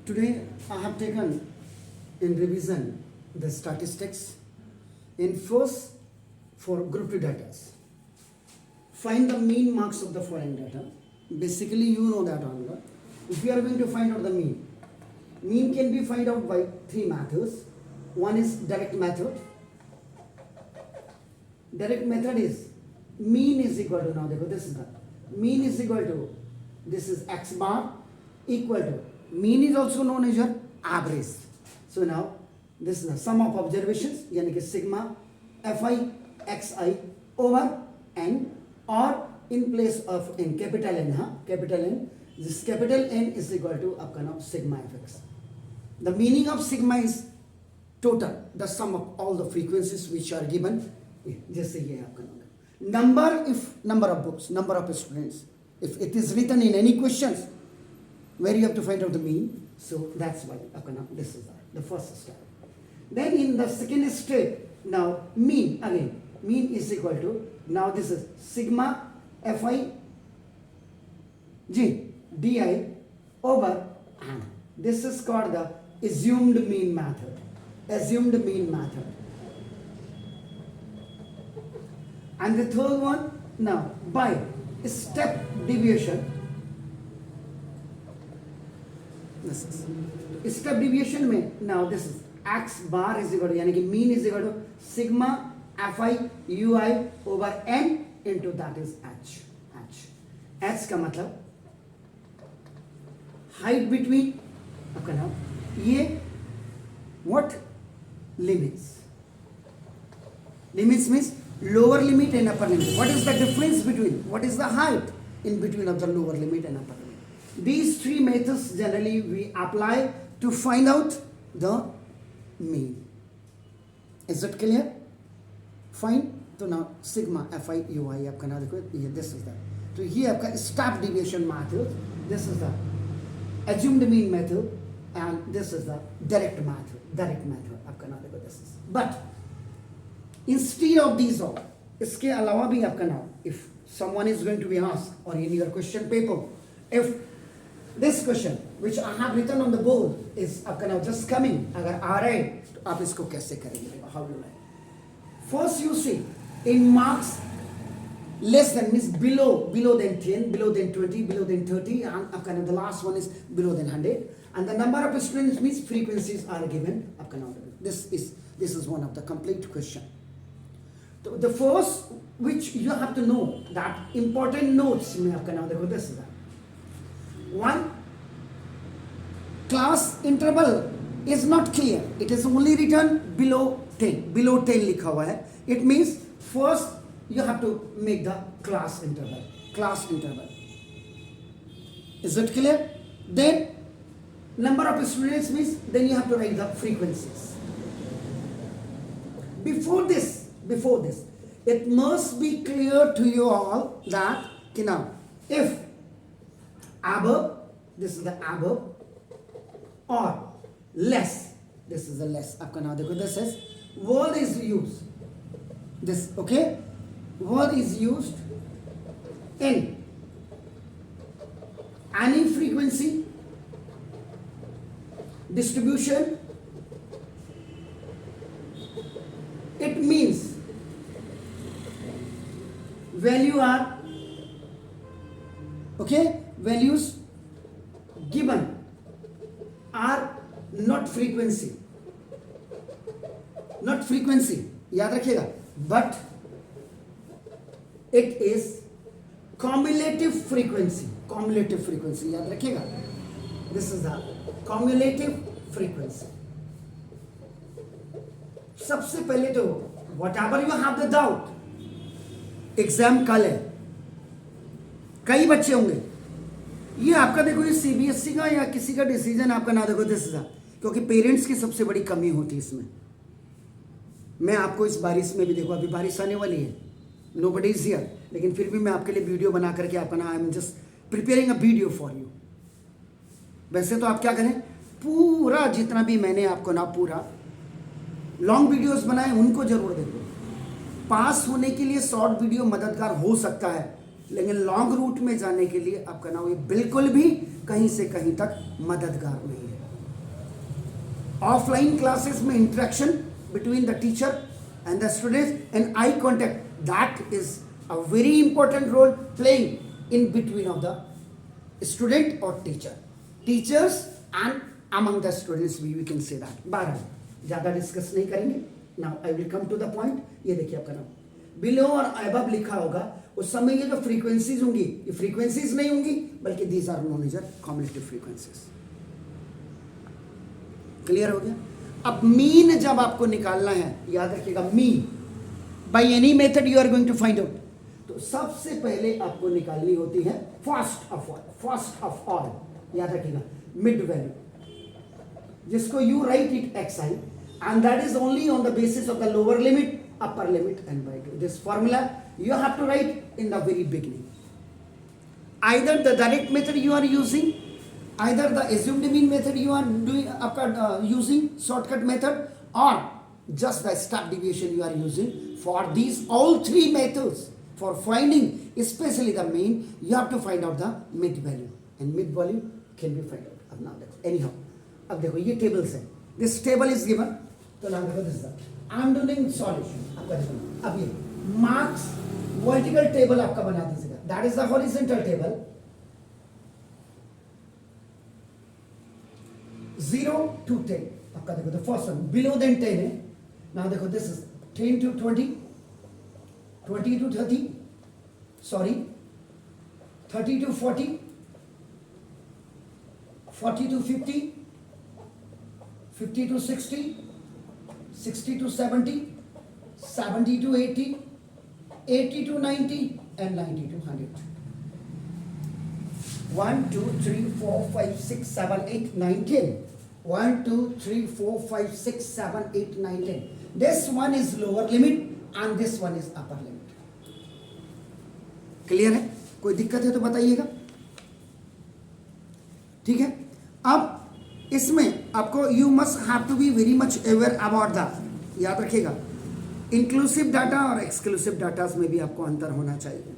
Today I have taken in revision the statistics in first for group 2 data. Find the mean marks of the following data. Basically you know that only. If you are going to find out the mean can be find out by three methods. One is direct method. Direct method is mean is equal to, now this is the mean is equal to, this is x bar equal to, mean is also known as your average. So now this is the sum of observations, yani ki sigma fi xi over n, or in place of n, capital N, capital N, this capital N is equal to आपका नाम sigma fx. The meaning of sigma is total, the sum of all the frequencies which are given. जैसे ये आपका number, if number of books, number of students, if it is written in any questions where you have to find out the mean, so that's why आपका नाम this is the first step. Then in the second step, now mean again, mean is equal to, now this is sigma fi g di over n. This is called the assumed mean method. Assumed mean method. And the third one, now by step deviation. This is step deviation में, now this is x bar is equal to, यानी कि mean is equal to sigma fi ui over n into that is h. h का मतलब height between आपका नाम ये what limits means lower limit and upper limit. What is the difference between, what is the height in between of the lower limit and upper limit? These three methods generally we apply to find out the mean. Is it clear? Fine. तो now sigma fi ui आपका ना देखो ये this is that. तो ये आपका step deviation method. This is the assumed mean method and this is the direct method. Direct method आपका ना देखो this is. But instead of these all, इसके अलावा भी आपका नाम, if someone is going to be asked or in your question paper, if this question which I have written on the board is आपका नाम just coming, अगर आ रहा है तो आप इसको कैसे करेंगे? How you like? First you see in marks less than means below than 10, below than 20, below than 30, and आपका नाम the last one is below than 100, and the number of students means frequencies are given. आपका नाम this is one of the complete question. The first which you have to know that important notes में आपका नाम देखो this is that. One, class interval is not clear. It is only written below 10. Below 10 लिखा हुआ है. It means first you have to make the class interval. Class interval. Is it clear? Then number of students means then you have to write the frequencies. Before this, it must be clear to you all that now, if above, this is the above, or less, this is the less. आपका नाम देखो this is word is used. This okay, word is used in any frequency distribution. It means value are okay, values given are not frequency याद रखिएगा, but it is cumulative frequency याद रखिएगा. This is the cumulative frequency. सबसे पहले तो whatever you have the doubt, exam कल है, कई बच्चे होंगे, ये आपका देखो ये सीबीएसई का या किसी का डिसीजन आपका ना देखो दिस इज, क्योंकि पेरेंट्स की सबसे बड़ी कमी होती है इसमें. मैं आपको इस बारिश में भी देखो, अभी बारिश आने वाली है, नोबडी इज हियर, लेकिन फिर भी मैं आपके लिए वीडियो बना करके आपका ना I am just preparing a video for you. वैसे तो आप क्या करें, पूरा जितना भी मैंने आपको ना पूरा लॉन्ग वीडियोस बनाए उनको जरूर देखो. पास होने के लिए शॉर्ट वीडियो मददगार हो सकता है, लेकिन लॉन्ग रूट में जाने के लिए आपका नाम ये बिल्कुल भी कहीं से कहीं तक मददगार नहीं है. ऑफलाइन क्लासेस में interaction between the teacher and the students and eye contact, that is a very important role playing in between of the student or teachers and among the students we can say that. 12 ज़्यादा discuss नहीं करेंगे. Now I will come to the point. ये देखिए आपका नाम below और above लिखा होगा, उस समय ये जो फ्रीक्वेंसीज होंगी ये फ्रीक्वेंसीज नहीं होंगी बल्कि these are known as cumulative frequencies. Clear हो गया. अब मीन जब आपको निकालना है, याद रखिएगा, mean by any method you are going to find out, तो सबसे पहले आपको निकालनी होती है फर्स्ट ऑफ ऑल, याद रखिएगा, मिड वैल्यू, जिसको you write it X I and that is only on the basis of the lower limit, upper limit and by 2. This formula you have to write in the very beginning. Either the direct method you are using, either the assumed mean method you are doing using shortcut method, or just the step deviation you are using. For these all three methods, for finding especially the mean, you have to find out the mid value, and mid value can be find out. अब now anyhow, अब देखो ये tables है, this table is given, तो now देखो this is the I'm doing solution. अब ये marks vertical table आपका बना दीजिएगा, that is the horizontal table. 0 to 10 आपका देखो, the first one below than 10 है. नाउ देखो this is 10 to 20, 20 to 30, sorry 30 to 40, 40 to 50, 50 to 60, 60 to 70, 70 to 80, 80 to 90 and 90 to 100. 1 2 3 4 5 6 7 8 9 10. 1 2 3 4 5 6 7 8 9 10. This one is lower limit and this one is upper limit. Clear है? कोई दिक्कत है तो बताइएगा. ठीक है. अब इसमें आपको you must have to be very much aware about that. याद रखिएगा, इंक्लूसिव डाटा और एक्सक्लूसिव डाटा में भी आपको अंतर होना चाहिए.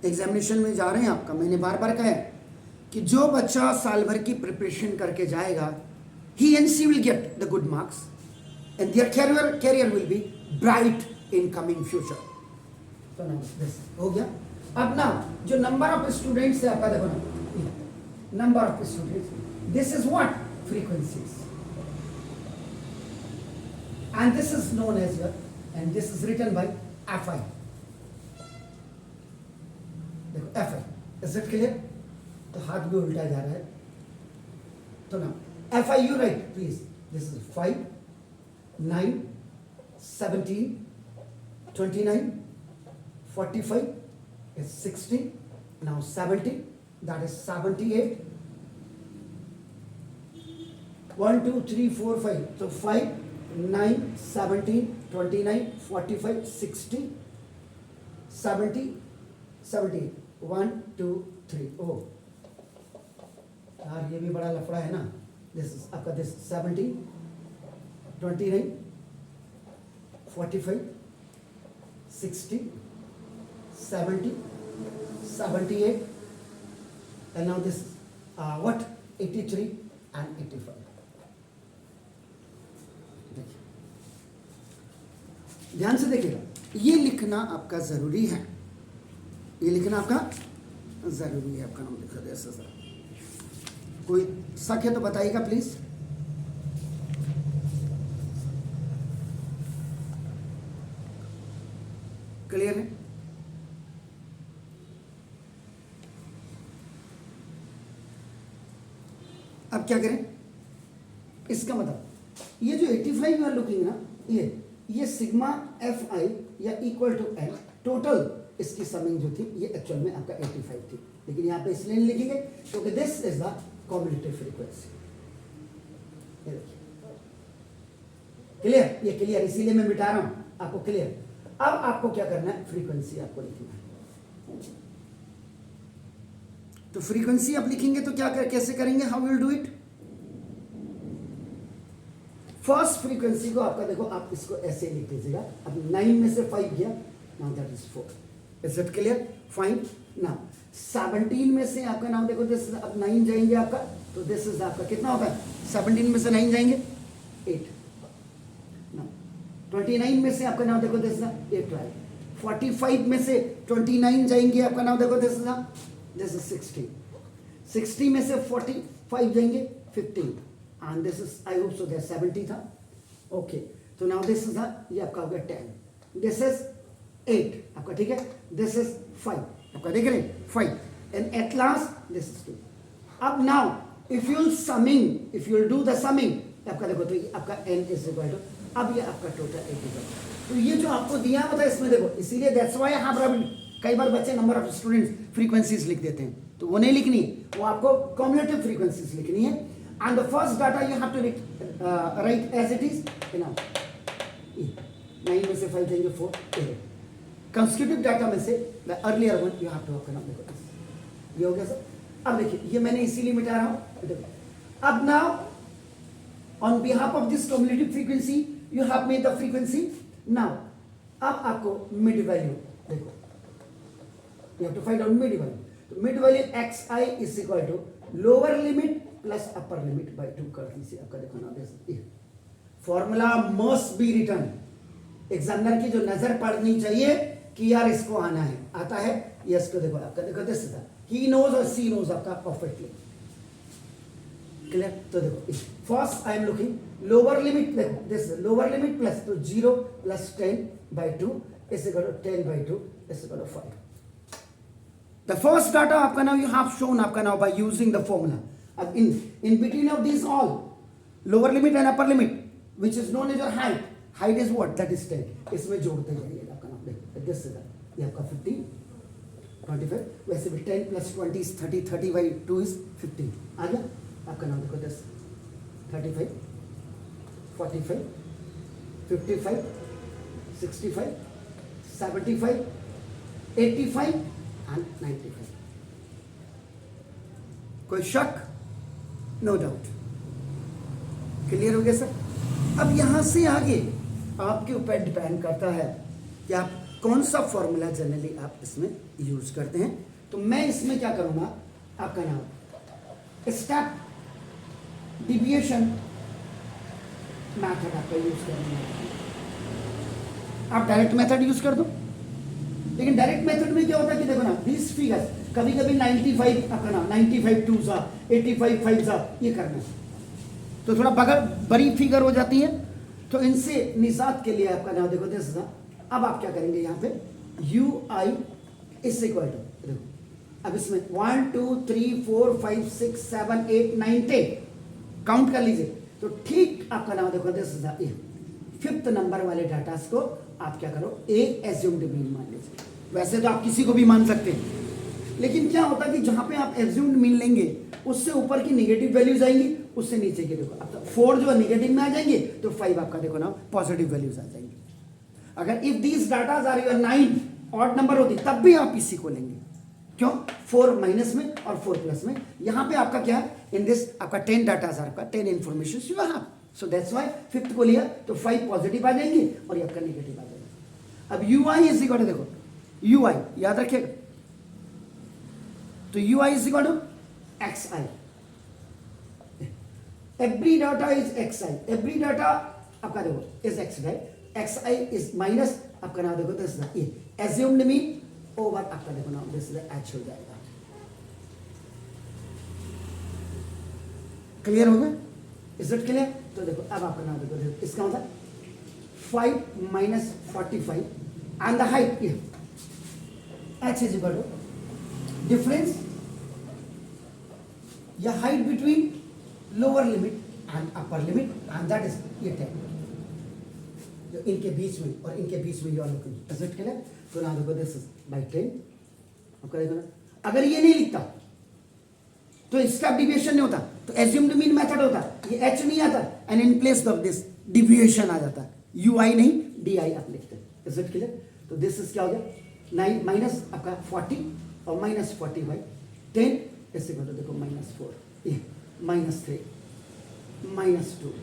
एग्जामिनेशन में जा रहे हैं आपका, मैंने बार बार कहा है कि जो बच्चा साल भर की प्रिपरेशन करके जाएगा, he and she will get the good marks and their career will be bright in coming future. तो ना दिस हो गया. अब ना जो नंबर ऑफ स्टूडेंट्स है आपका, देखो ना number of students, this is what frequencies. And this is known as your, and this is written by Fi. देखो Fi, is it clear? तो हाथ भी उल्टा जा रहा है. तो ना Fi you write please. This is 5, 9, 17, 29, 45, is 60. Now 70, that is 78. 1 2 3 4 5. So 5, 9, 17, 29, 45, 60, 70, 78. 1 2 3. Oh यार ये भी बड़ा लफड़ा है ना. दिस इज आपका this 70, 29, 45, 60, 70, 78, and now this what 83 and 85. ध्यान से देखिएगा, ये लिखना आपका जरूरी है, ये लिखना आपका जरूरी है. आपका नाम लिखा दे ऐसा. कोई शक है तो बताइएगा प्लीज. क्लियर है? अब क्या करें, इसका मतलब ये जो 85 यू आर लुकिंग ना, ये सिग्मा एफ आई या इक्वल टू एल, टोटल इसकी समिंग जो थी ये एक्चुअल में आपका 85 थी, लेकिन यहाँ पे इसलिए लिखेंगे क्योंकि this is the cumulative frequency. Clear? ये क्लियर, इसीलिए मैं मिटा रहा हूं आपको. क्लियर? अब आपको क्या करना है, फ्रीक्वेंसी आपको लिखना है. तो फ्रीक्वेंसी आप लिखेंगे तो क्या कैसे करेंगे, how will do it. First frequency को आपका देखो, आप इसको ऐसे लिख दीजिएगा. अब 9 में से 5 गया, now that is 4. Is it clear? Fine. Now 17 में से आपका नाम देखो, जैसे अब 9 जाएंगे आपका तो दिस इज आपका कितना होता है, 17 में से 9 जाएंगे 8, 29 में से आपका नाम देखो दिस इज 12, 45 में से 29 जाएंगे आपका नाम देखो दिस इज 16, 60 में से 45 जाएंगे 15, and this is I hope so that 70 था, ओके। तो नाउ दिस इज ये आपका हो गया 10, दिस इज 8 आपका, ठीक है, दिस इज 5 आपका, देख रहे हैं 5, and at last this is 2। अब now if you summing, if you do the summing आपका देखो, तो ये आपका n इज इक्वल टू, अब ये आपका टोटल 80। तो ये जो आपको दिया होता है इसमें देखो, इसीलिए दैट्स व्हाई आई हैव, कई बार बच्चे नंबर ऑफ स्टूडेंट्स फ्रीक्वेंसीज लिख देते हैं, तो वो नहीं लिखनी, वो आपको कम्युलेटिव फ्रीक्वेंसीज लिखनी है, and the first data you have to write as it is, now 9 में से 5 जाएंगे 4, कंसेक्यूटिव डाटा में से the earlier one you have to open up, देखो ये हो गया सर। अब देखिए ये मैंने इसीलिए मिटा रहा हूं, अब now on behalf of this cumulative frequency you have made the frequency, now अब आपको मिड वैल्यू देखो, you have to find out mid value, तो mid value xi is equal to lower limit plus upper limit by 2 कर दीजिए आपका, देखो ना this formula must be written, examiner की जो नजर पड़नी चाहिए कि यार इसको आना है, आता है यस, को देखो आपका देखो दिस इज ही नोज और सी नोज आपका परफेक्टली क्लियर। तो देखो first I am looking lower limit, देखो दिस लोअर लिमिट प्लस, तो 0 plus 10 by 2 is equal to 10 by 2 is equal to 5। The first data आपका now you have shown आपका now by using the formula. अब in between of these all lower limit and upper limit which is known as your height. Height is what? That is 10. इसमें जोड़ते जाइएगा आपका नाम देखो, this is ये आपका 15, 25, वैसे भी 10 plus 20 is 30, 30 by 2 is 15, आ गया आपका नाम देखो, this 35, 45, 55, 65, 75, 85 and 95। कोई शक? नो डाउट, क्लियर हो गया सर। अब यहां से आगे आपके ऊपर डिपेंड करता है कि आप कौन सा फॉर्मूला जनरली आप इसमें यूज करते हैं। तो मैं इसमें क्या करूंगा, आपका नाम स्टेप डिविएशन मैथड आपका यूज करूंगा। आप डायरेक्ट मेथड यूज कर दो, लेकिन डायरेक्ट मेथड में क्या होता है कि देखो ना दिस फिगर्स, कभी कभी 95 आपका ना 95 2 सा 85 5 सा ये करना है, तो थोड़ा बगल बड़ी फिगर हो जाती है, तो इनसे निजात के लिए आपका नाम देखो दिस। अब आप क्या करेंगे यहाँ पे U I is equal to, देखो अब इसमें 1 2 3 4 5 6 7 8 9 10 काउंट कर लीजिए, तो ठीक आपका नाम देखो दिस फिफ्थ नंबर वाले डाटा को आप क्या करो ए एज्यूम्ड मीन मान लीजिए। वैसे तो आप किसी को भी मान सकते हैं, लेकिन क्या होता है कि जहां पे आप एज्यूम्ड मीन लेंगे उससे ऊपर की नेगेटिव वैल्यूज आएंगी, उससे नीचे की देखो अब 4 जो नेगेटिव में आ जाएंगे तो 5 आपका देखो ना पॉजिटिव वैल्यूज आ जाएंगे। अगर if these datas are your 9 odd number होती तब भी आप इसी को लेंगे, क्यों 4 माइनस में और 4 प्लस में। यहां पे आपका क्या है इन दिस आपका 10 डाटाज आपका 10 information you have, so that's why fifth को लिया तो 5 पॉजिटिव आ जाएंगे और ये आपका नेगेटिव आ जाएगा। अब U I is equal to देखो यू आई याद रखिएगा, तो U I is equal to X I, every data is X I, every data आपका देखो is X I, X I is minus आपका नाम देखो this is assumed mean over आपका देखो नाम दिस इज एच हो जाएगा। क्लियर हो गया, इज इट क्लियर? तो देखो अब आपका नाम देखो इसका मतलब 5 minus 45 and the height h is equal to difference या height between lower limit and upper limit and that is ये 10 जो इनके बीच में और इनके बीच में ये वाला is it clear? तो ना देखो this is by 10 आपका देखो ना, अगर ये नहीं लिखता तो इसका डिविएशन नहीं होता, तो assumed mean मेथड होता, ये h नहीं आता and in place of this deviation आ जाता, ui नहीं di आप लिखते हैं, is it clear? तो this is क्या हो गया 9 माइनस आपका 40 और माइनस 40 बाई 10 इससे मतलब देखो -4 -3 -2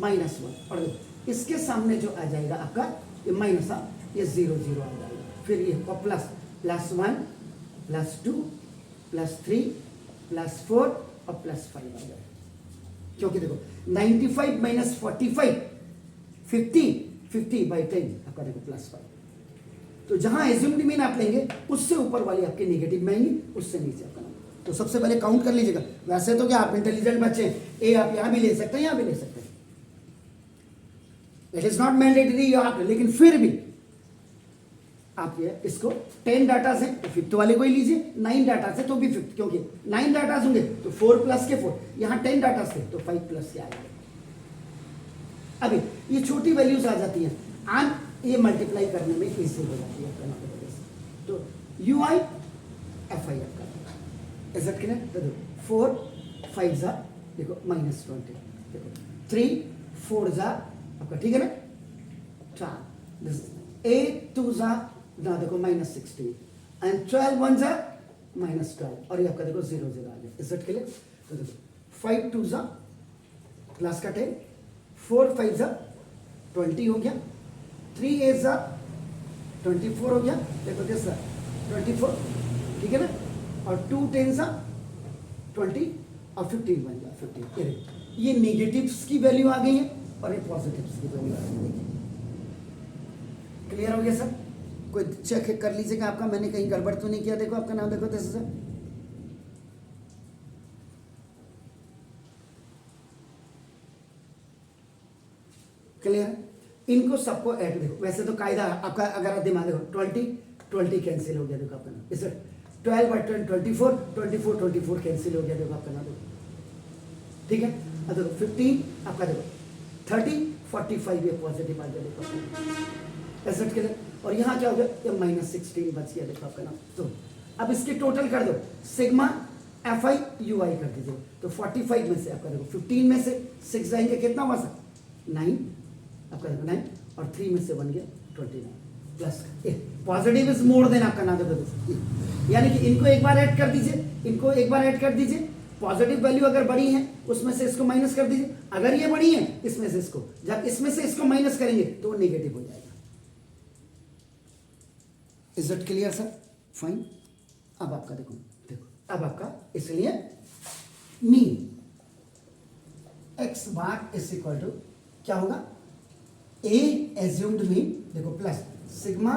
-1 और देखो इसके सामने जो आ जाएगा आपका ये माइनस ये 0 0 आ जाएगा, फिर ये प्लस +1 +2 +3 +4 और +5 आ जाए, क्योंकि देखो 95 माइनस 45 50 बाई 10 आपका देखो +5। तो जहां एज्यूम्ड मीन आप लेंगे उससे ऊपर वाली आपकी नेगेटिव में आएंगी, उससे नीचे आपका नंबर। तो सबसे पहले काउंट कर लीजिएगा। वैसे तो क्या आप इंटेलिजेंट बच्चे हैं, ए आप यहां भी ले सकते हैं, यहां भी ले सकते हैं, इट इज नॉट मैंडेटरी यहां, लेकिन फिर भी आप ये इसको 10 डाटा से तो 5th वाले को ही लीजिए, 9 डाटा से तो भी 5th, क्योंकि 9 डाटा होंगे तो 4 प्लस के 4, यहां 10 डाटा से तो 5 प्लस के आएंगे। अभी ये छोटी वैल्यूज आ जाती हैं एंड ये मल्टीप्लाई करने में इजी हो जाती है आपका नाम। तो यू आई एफ आई आपका इज इट क्लियर? तो देखो 4 5 जा देखो -20, देखो 3 4 जा आपका, ठीक है ना, 4 8 2 जा ना देखो -16 एंड 12 1 जा -12 और ये आपका देखो 0 0 आ गया। Is it clear? तो देखो 5 2 जा प्लस का 10, 4 5 जा 20 हो गया, 3 8 जा 24 हो गया, देखो दिस 24, ठीक है ना, और 2 10 जा 20 और 15 बन गया 15। ये नेगेटिव्स की वैल्यू आ गई है और ये पॉजिटिव्स की वैल्यू आ गई है। क्लियर हो गया सर? कोई चेक कर लीजिएगा आपका, मैंने कहीं गड़बड़ तो नहीं किया। देखो आपका नाम देखो दिस सर, क्लियर? इनको सबको ऐड देखो, वैसे तो कायदा आपका अगर आप दिमाग देखो 20 कैंसिल हो गया, देखो आपका नाम इस 12 बाई 10 24 कैंसिल हो गया, देखो आपका नाम देखो, ठीक है। अब देखो 15 आपका देखो 30 45 ये पॉजिटिव आ गया, देखो एसेट के लिए, और यहाँ क्या हो गया ये -16 बच गया, देखो आपका नाम। तो अब इसके टोटल कर दो, सिग्मा एफ आई यू आई कर दीजिए। तो 45 में से आपका देखो 15 में से 6 जाएंगे, कितना हुआ सर 9 आपका देखो 9 और 3 में से बन गया 29 plus positive is more than आपका नाम देखो, यानी कि इनको एक बार ऐड कर दीजिए, इनको एक बार ऐड कर दीजिए। पॉजिटिव वैल्यू अगर बड़ी है उसमें से इसको माइनस कर दीजिए, अगर ये बड़ी है इसमें से इसको, जब इसमें से इसको माइनस करेंगे तो नेगेटिव हो जाएगा। Is it clear sir? Fine. अब आपका देखो देखो अब आपका इसलिए mean X bar is equal to क्या होगा, ए एज्यूम्ड मीन देखो plus sigma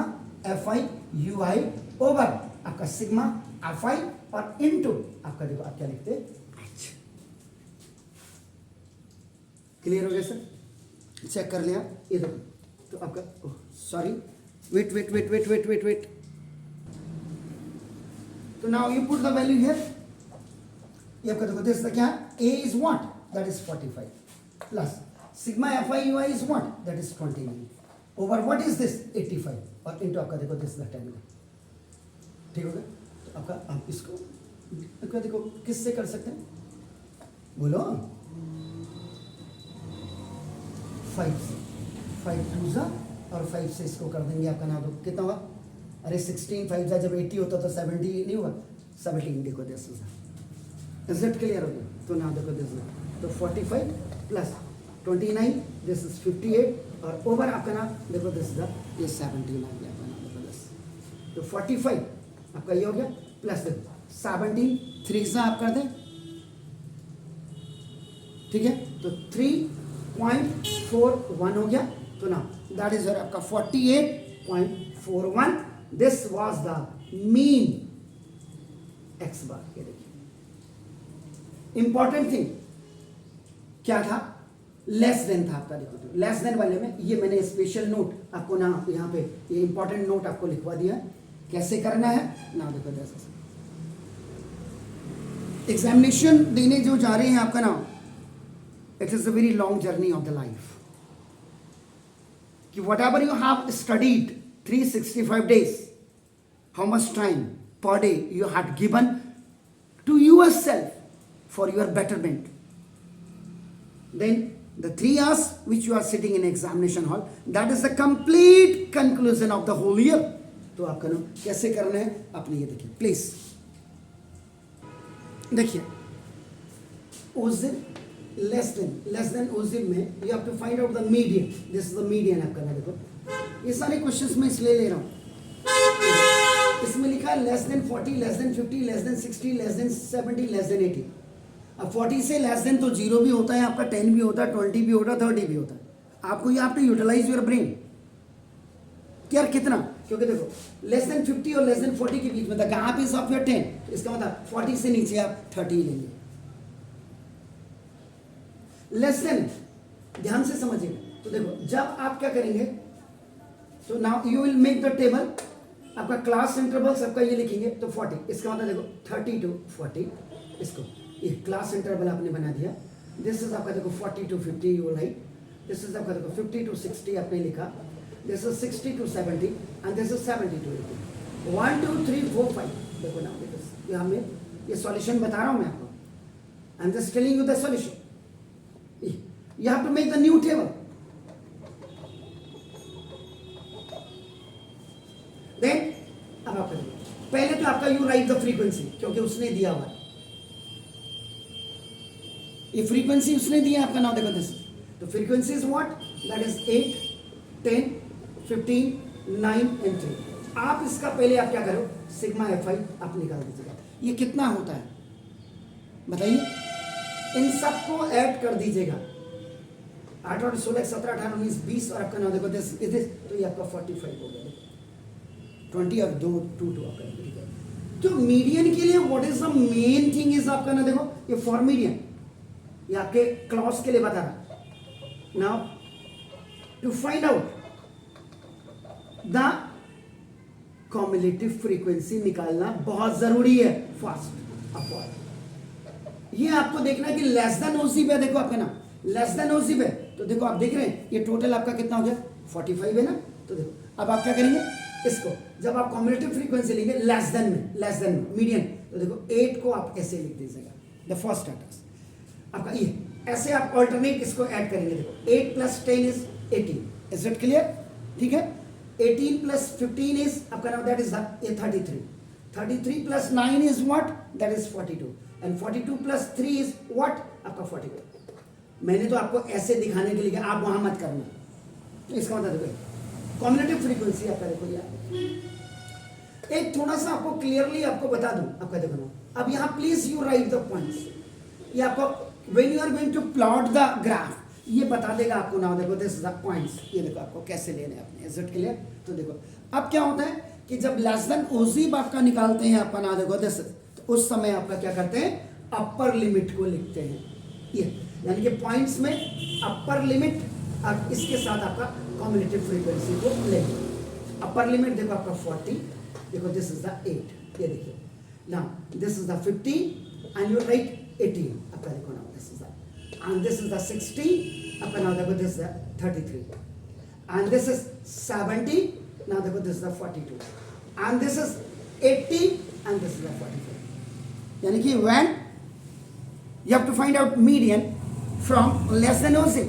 F I U I over आपका सिग्मा एफ आई और इनटू आपका देखो आप क्या लिखते हैं एच। क्लियर हो गया सर? चेक कर लिया ये देखो, तो आपका sorry wait wait wait wait wait wait wait तो now you put the value here, ये आपका देखो दिस क्या है, A is what that is 45 plus sigma F I U I is what that is 29 over what is this 85 और into आपका देखो this the 10, ठीक हो गया। तो आपका आप इसको देखो किससे कर सकते हैं बोलो, 5 से 5 2 जा और 5 से इसको कर देंगे आपका नाम तो कितना हुआ, अरे 16 5 जा जब 80 होता तो 70 नहीं हुआ 17, देखो दिस इज इट क्लियर हो गया। तो नाम देखो दिस तो 45 प्लस 29 दिस इज 58 और ओवर आपका नाम देखो दिस ये 17 आ गया आपका नाम देखो दिस, तो 45 आपका ये हो गया प्लस देखो 17 3 से आप कर दें, ठीक है, तो 3.41 हो गया। तो ना दैट इज आपका 48.41, this was the mean X bar. ये देखिए इंपॉर्टेंट थिंग क्या था, लेस देन था आपका, देखो तो लेस देन वाले में ये मैंने स्पेशल नोट आपको ना यहाँ पे ये इंपॉर्टेंट नोट आपको लिखवा दिया है, कैसे करना है ना देखो जैसे एग्जामिनेशन देने जो जा रहे हैं आपका नाम, it is a very long journey of the life कि whatever you have studied 365 days, how much time per day you had given to yourself for your betterment, then the 3 hours which you are sitting in examination hall, that is the complete conclusion of the whole year. तो आपका नाम कैसे करना है आपने ये देखिए please, देखिए ओजिन लेस देन ओजिन में you have to find out the median, this is the median आपका ना। देखो ये सारे क्वेश्चंस मैं इसलिए ले रहा हूँ, इसमें लिखा है less than 40 less than 50 less than 60 less than 70 less than 80। अब 40 से लेस देन तो 0 भी होता है आपका, 10 भी होता है, 20 भी होता है, 30 भी होता है। आपको ये आपने यूटिलाइज योर ब्रेन कि यार कितना, क्योंकि देखो लेस देन 50 और लेस देन 40 के बीच में the gap is of your 10, तो इसका मतलब 40 से नीचे आप 30 लेंगे। लेस देन, ध्यान से समझिएगा, तो देखो जब आप क्या करेंगे, तो now you will make the table, आपका क्लास इंटरवल्स आपका ये लिखेंगे तो 40, इसका मतलब देखो 30 to 40, इसको ये क्लास इंटरवल आपने बना दिया। दिस इज आपका देखो 40 to 50 you right, this is आपका देखो 50 to 60 आपने लिखा, this is 60 to 70 and this is 70 to 80। 1 2 3 4 5, देखो ना ये हमें ये सॉल्यूशन बता रहा हूं मैं आपको, I am just telling you the solution. You have to make the new table. Then अब आप करेंगे, पहले तो आपका यू राइट द फ्रीक्वेंसी, क्योंकि उसने दिया हुआ ये फ्रीक्वेंसी उसने दिया आपका। नाउ देखो दिस, तो frequency is what, that is 8 10 15 9 and 3। आप इसका पहले आप क्या करो, सिग्मा fi आप निकाल दीजिएगा। ये कितना होता है बताइए, इन सबको ऐड कर दीजिएगा, 8 और 16 17 18 19 20 और आपका नाम देखो दिस, तो ये आपका 45 हो गया, 20 और 2 2 2 आपका, ठीक है। तो मीडियन के लिए what is the main thing is आपका ना देखो, ये फॉर मीडियन, ये आपके क्लॉज के लिए बता रहा। Now to find out the cumulative frequency निकालना बहुत जरूरी है, फास्ट अपॉर्ड। ये आपको देखना है कि लेस देन ओसी पे, देखो आपका ना लेस देन ओसी पे, तो देखो आप देख रहे हैं ये टोटल आपका कितना हो गया 45 है ना। तो देखो अब आप क्या करेंगे, इसको जब आप कॉम्युलेटिव फ्रीक्वेंसी लेंगे लेस देन में मीडियन, तो देखो 8 को आप ऐसे लिख दीजिएगा, द फर्स्ट टास्क आपका ये ऐसे आप ऑल्टरनेट इसको ऐड करेंगे। देखो 8 + 10 इज 18, इज इट क्लियर, ठीक है। 18 + 15 इज आपका नाम that is 33, 33 + 9 is what, that is 42 and 42 + 3 is what आपका 42। मैंने तो आपको ऐसे दिखाने के लिए, आप वहां मत करना, तो इसका मतलब देखो कॉम्युलेटिव फ्रीक्वेंसी आपका देखो यार, एक थोड़ा सा आपको क्लियरली आपको बता दूं आपका देखो ना। अब यहाँ please you write the points, ये आपको when you are going to plot the graph ये बता देगा आपको। ना देखो दिस द पॉइंट्स, ये देखो आपको कैसे लेने हैं अपने, इज इट क्लियर। तो देखो अब क्या होता है कि जब लेस देन ओसी आपका निकालते हैं आपका, ना देखो दिस, तो उस समय आपका क्या करते हैं, अपर लिमिट को लिखते हैं, ये यानी कि पॉइंट्स में अपर लिमिट और इसके साथ आपका कॉम्युलेटिव फ्रीक्वेंसी को लेंगे। अपर लिमिट देखो आपका 40, देखो दिस इज द 8, ये देखिए now this is the 50 and you write 18 आपका देखो now this is the, and this is the 60 आपका नाउ देखो this is the 33 and this is 70, now देखो this is the 42 and this is 80 and this is the 45। यानी कि when you have to find out median from less than OC,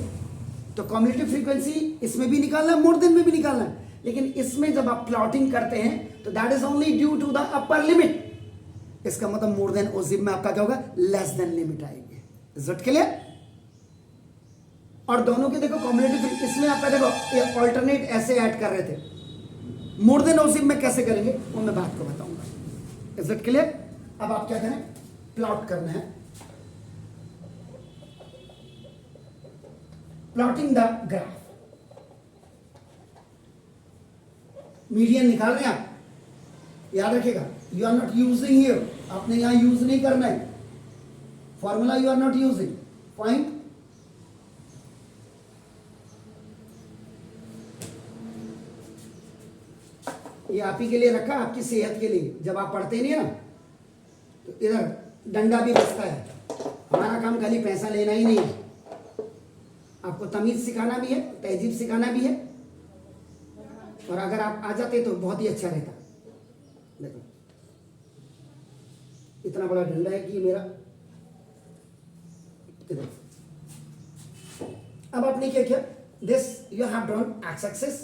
तो cumulative frequency इसमें भी निकालना है, more than में भी निकालना है, लेकिन इसमें जब आप प्लॉटिंग करते हैं तो that is only due to the upper limit. इसका मतलब मोर देन ओसी में आपका क्या होगा, लेस देन लिमिट आएगी, इज इट क्लियर। और दोनों के देखो कॉम्युलेटिव, इसमें आपका देखो ये ऑल्टरनेट ऐसे ऐड कर रहे थे, मोर देन ओसी में कैसे करेंगे वो मैं बात को बताऊंगा, इज इट क्लियर। अब आप क्या करें, प्लॉट करना है, प्लॉटिंग द ग्राफ, मीडियन निकाल रहे हैं आप, याद रखिएगा you are not using here, आपने यहां यूज नहीं करना है formula, you are not using, fine. ये आप ही के लिए रखा, आपकी सेहत के लिए, जब आप पढ़ते नहीं है ना तो इधर डंडा भी बचता है। हमारा काम खाली पैसा लेना ही नहीं है, आपको तमीज सिखाना भी है, तहजीब सिखाना भी है, और अगर आप आ जाते तो बहुत ही अच्छा रहता। देखो इतना बड़ा डंडा है कि मेरा, अब आपने क्या किया, this you have drawn x axis,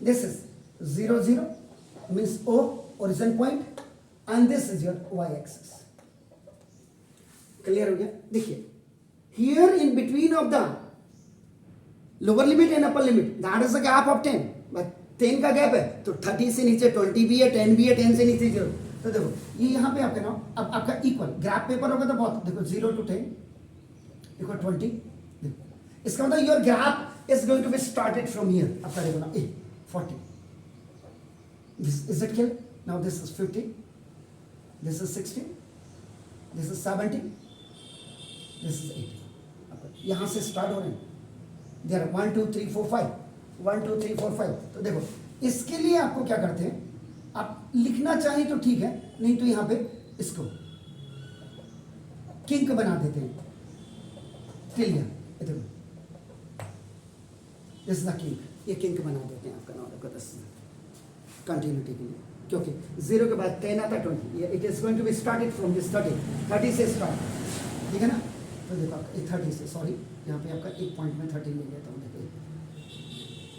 this is 0 0 means O origin point and this is your y axis. Clear हो गया। देखिए here in between of the lower limit and upper limit that is the gap of 10, but 10 का gap है, तो 30 से नीचे 20 भी है, 10 भी है, 10 से नीचे 0, तो देखो ये यहाँ पे आपका नाम, अब आपका इक्वल ग्राफ पेपर होगा तो बहुत, देखो 0 to 10 इक्वल 20, देखो इसका मतलब your graph is going to be started from here, आपका देखो ना 40, is it clear? Now this is 50, this is 60, this is 70, this is 80, यहाँ से स्टार्ट हो रहे हैं, देयर 1 2 3 4 5, 1 2 3 4 5। तो देखो इसके लिए आपको क्या करते हैं, आप लिखना चाहें तो ठीक है, नहीं तो यहाँ पे इसको किंक बना देते हैं, टिलिया, देखो दिस इज द किंक, ये किंक बना देते हैं आपका नाम को 10 कंटिन्यूटी के लिए, क्योंकि 0 के बाद 10 आता 20, it is going to be started from this 30 से स्टार्ट, ठीक है ना? तो देखो आपका 30 से, सॉरी यहाँ पे आपका एक पॉइंट में 30 ले लेता हूँ, देखो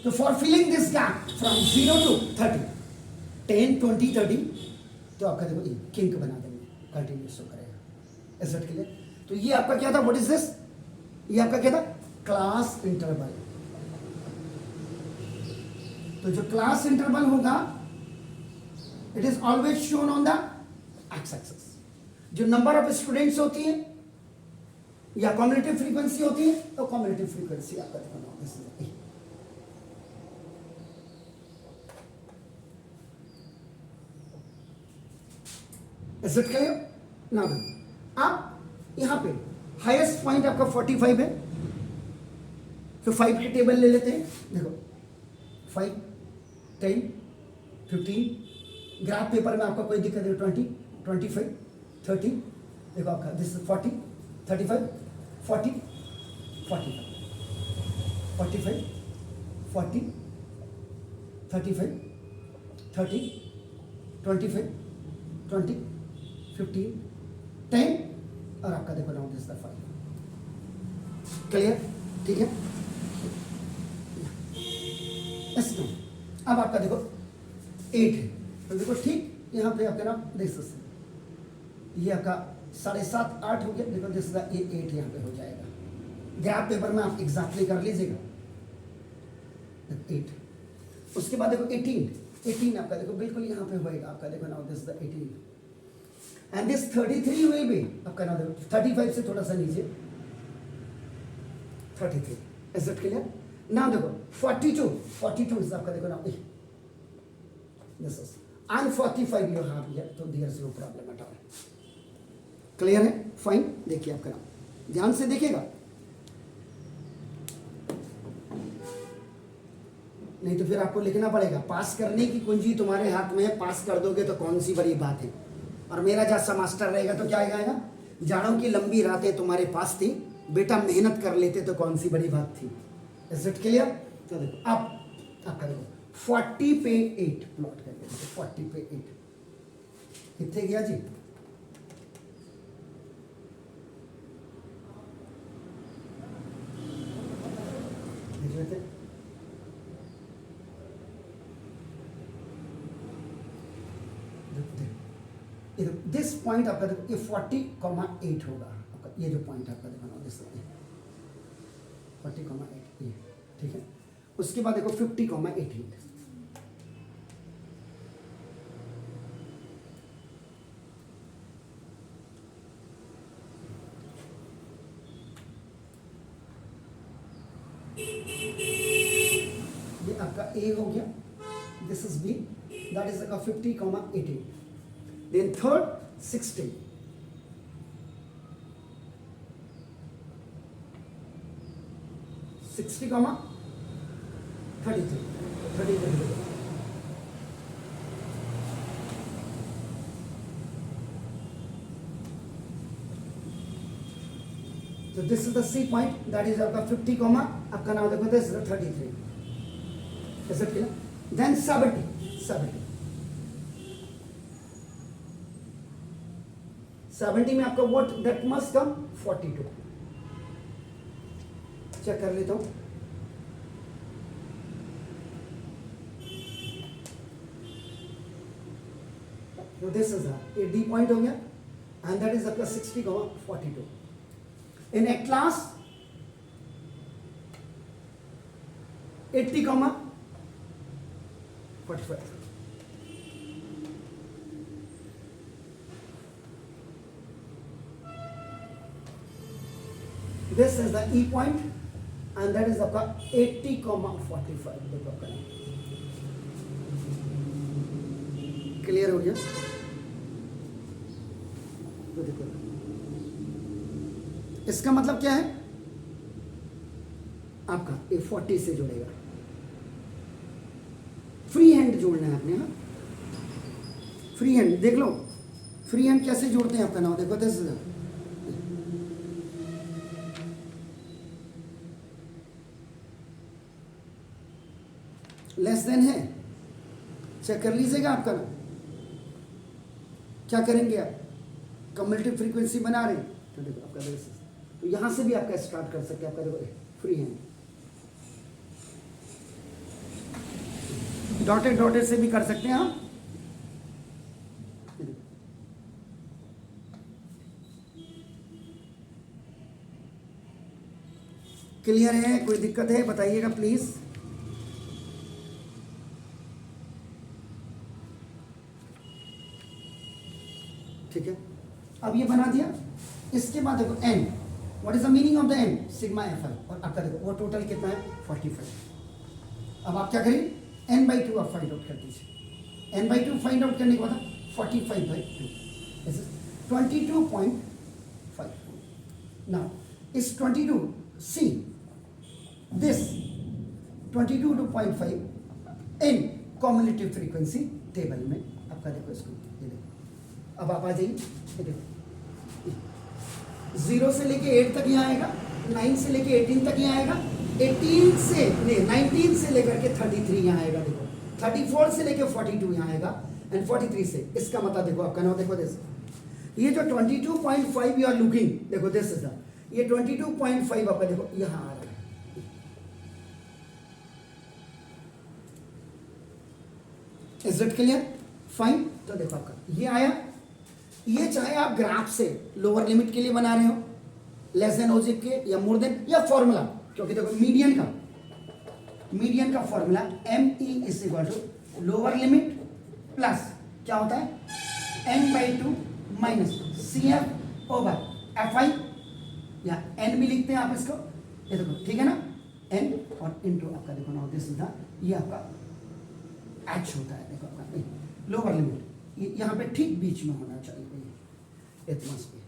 तो for filling this gap from 0 to 30, 10 20 30, तो आपका देखो ये किंक बना देंगे, कंटिन्यूस हो करेगा, इज इट क्लियर? तो ये आपका क्या था, व्हाट इज दिस, ये आपका क्या था, क्लास इंटरवल। तो जो क्लास इंटरवल होगा it is always shown on the x axis, जो नंबर ऑफ स्टूडेंट्स होती है या कॉम्युलेटिव फ्रीक्वेंसी होती है, तो कॉम्युलेटिव फ्रीक्वेंसी आपका देखो this is is it clear? Now आप यहाँ पे हाईएस्ट पॉइंट आपका 45 है, तो 5 की टेबल ले लेते हैं, देखो 5 10 15, ग्राफ पेपर में आपका कोई दिक्कत नहीं, 20 25 30, देखो आपका दिस 40 35 40 45 45 40 35 30 25 20 15 10, और आपका देखो नाउ दिस द 5, क्लियर? ठीक है, इसमें अब आपका देखो 8 है, तो देखो ठीक यहाँ पे आपका नाम देख सकते, ये आपका 7.5 8 हो गया, देखो दिस द 8 यहाँ पे हो जाएगा, ग्राफ पेपर में आप एग्जैक्टली कर लीजिएगा 8, उसके बाद देखो 18 आपका देखो बिल्कुल यहाँ पे होएगा, आपका देखो now this the 18, and this 33 will be आपका नाउ देखो 35 से थोड़ा सा नीचे 33, इज इट क्लियर? नाउ देखो 42 इज आपका देखो now this is and 45 you have here, तो there is no problem at all, clear है? फाइन, देखिए आपका नाम ध्यान से देखिएगा, नहीं तो फिर आपको लिखना पड़ेगा, पास करने की कुंजी तुम्हारे हाथ में है, पास कर दोगे तो कौन सी बड़ी बात है, और मेरा जैसा मास्टर रहेगा तो क्या आएगा, जाड़ों की लंबी रातें तुम्हारे पास थी, बेटा मेहनत कर लेते तो कौन सी बड़ी बात थी, इज इट क्लियर? तो देखो अब आपका देखो 40 पे 8 प्लॉट करके देखो, 40 पे 8 कितने गया जी, देख लेते हैं, दिस पॉइंट आपका देखो ये 40,8 होगा आपका, ये जो पॉइंट आपका देखो दिस 40,8 ये, ठीक है? उसके बाद देखो 50,18, ये आपका ए हो गया, this is B, that is आपका 50,18, then third 60, comma 33, so this is the C point, that is आपका 50 comma आपका नाम देखो this is the 33, is it clear? Then 70 में आपका what that must come 42, check कर लेता हूँ, तो this is a D point हो गया, and that is आपका 60,42, in a class 80,45, this is the E point and that is आपका 80,45 देखो आपका क्लियर हो गया। तो देखो इसका मतलब क्या है, आपका ये 40 से जुड़ेगा, फ्री हैंड जोड़ना है आपने। हाँ फ्री हैंड देख लो, फ्री हैंड कैसे जोड़ते हैं आपका नाम देखो, दिस लेस देन है, चेक कर लीजिएगा आपका नाम। क्या करेंगे आप, कम्युलेटिव फ्रीक्वेंसी बना रहे हैं तो देखो आपका दिस, तो यहां से भी आपका स्टार्ट कर सकते हैं आपका देखो फ्री हैंड, डॉटेड डॉटेड से भी कर सकते हैं आप। क्लियर है, कोई दिक्कत है बताइएगा प्लीज। ठीक है, अब ये बना दिया। इसके बाद देखो n, what is the meaning of the n, sigma F I, और आपका देखो वो टोटल कितना है 45। अब आप क्या करें, n/2 आप फाइंड आउट कर दीजिए। n/2 फाइंड आउट करने के बाद 45/2 दिस इज 22.5। नाउ इस 22 see this 22.5 in cumulative frequency table में आपका देखो इसको, ये देखो अब आप आ जाइए, ये देखो 0 से लेके 8 तक यहाँ आएगा, 9 से लेके 18 तक यहाँ आएगा, 18 से नहीं 19 से लेकर के 33 यहाँ आएगा देखो, 34 से लेके 42 यहाँ आएगा, एंड 43 से, इसका मतलब देखो आपका नाम देखो दिस, ये जो 22.5 यू आर लुकिंग देखो दिस इज द, ये 22.5 आपका देखो यहाँ आ रहा है। Is it clear, fine. तो देखो आपका ये आया, ये चाहे आप ग्राफ से लोअर लिमिट के लिए बना रहे हो, लेस देन ओजिप के, या मोर देन, या फॉर्मूला, क्योंकि देखो मीडियन का formula M E is equal to lower limit plus क्या होता है n/2 minus C F over F I, या n भी लिखते हैं आप इसको, ये देखो ठीक है ना, n और इनटू आपका देखो ना दिस इज द, ये आपका h होता है देखो आपका लोअर लिमिट, यहाँ पे ठीक बीच में होना चाहिए, इतना पे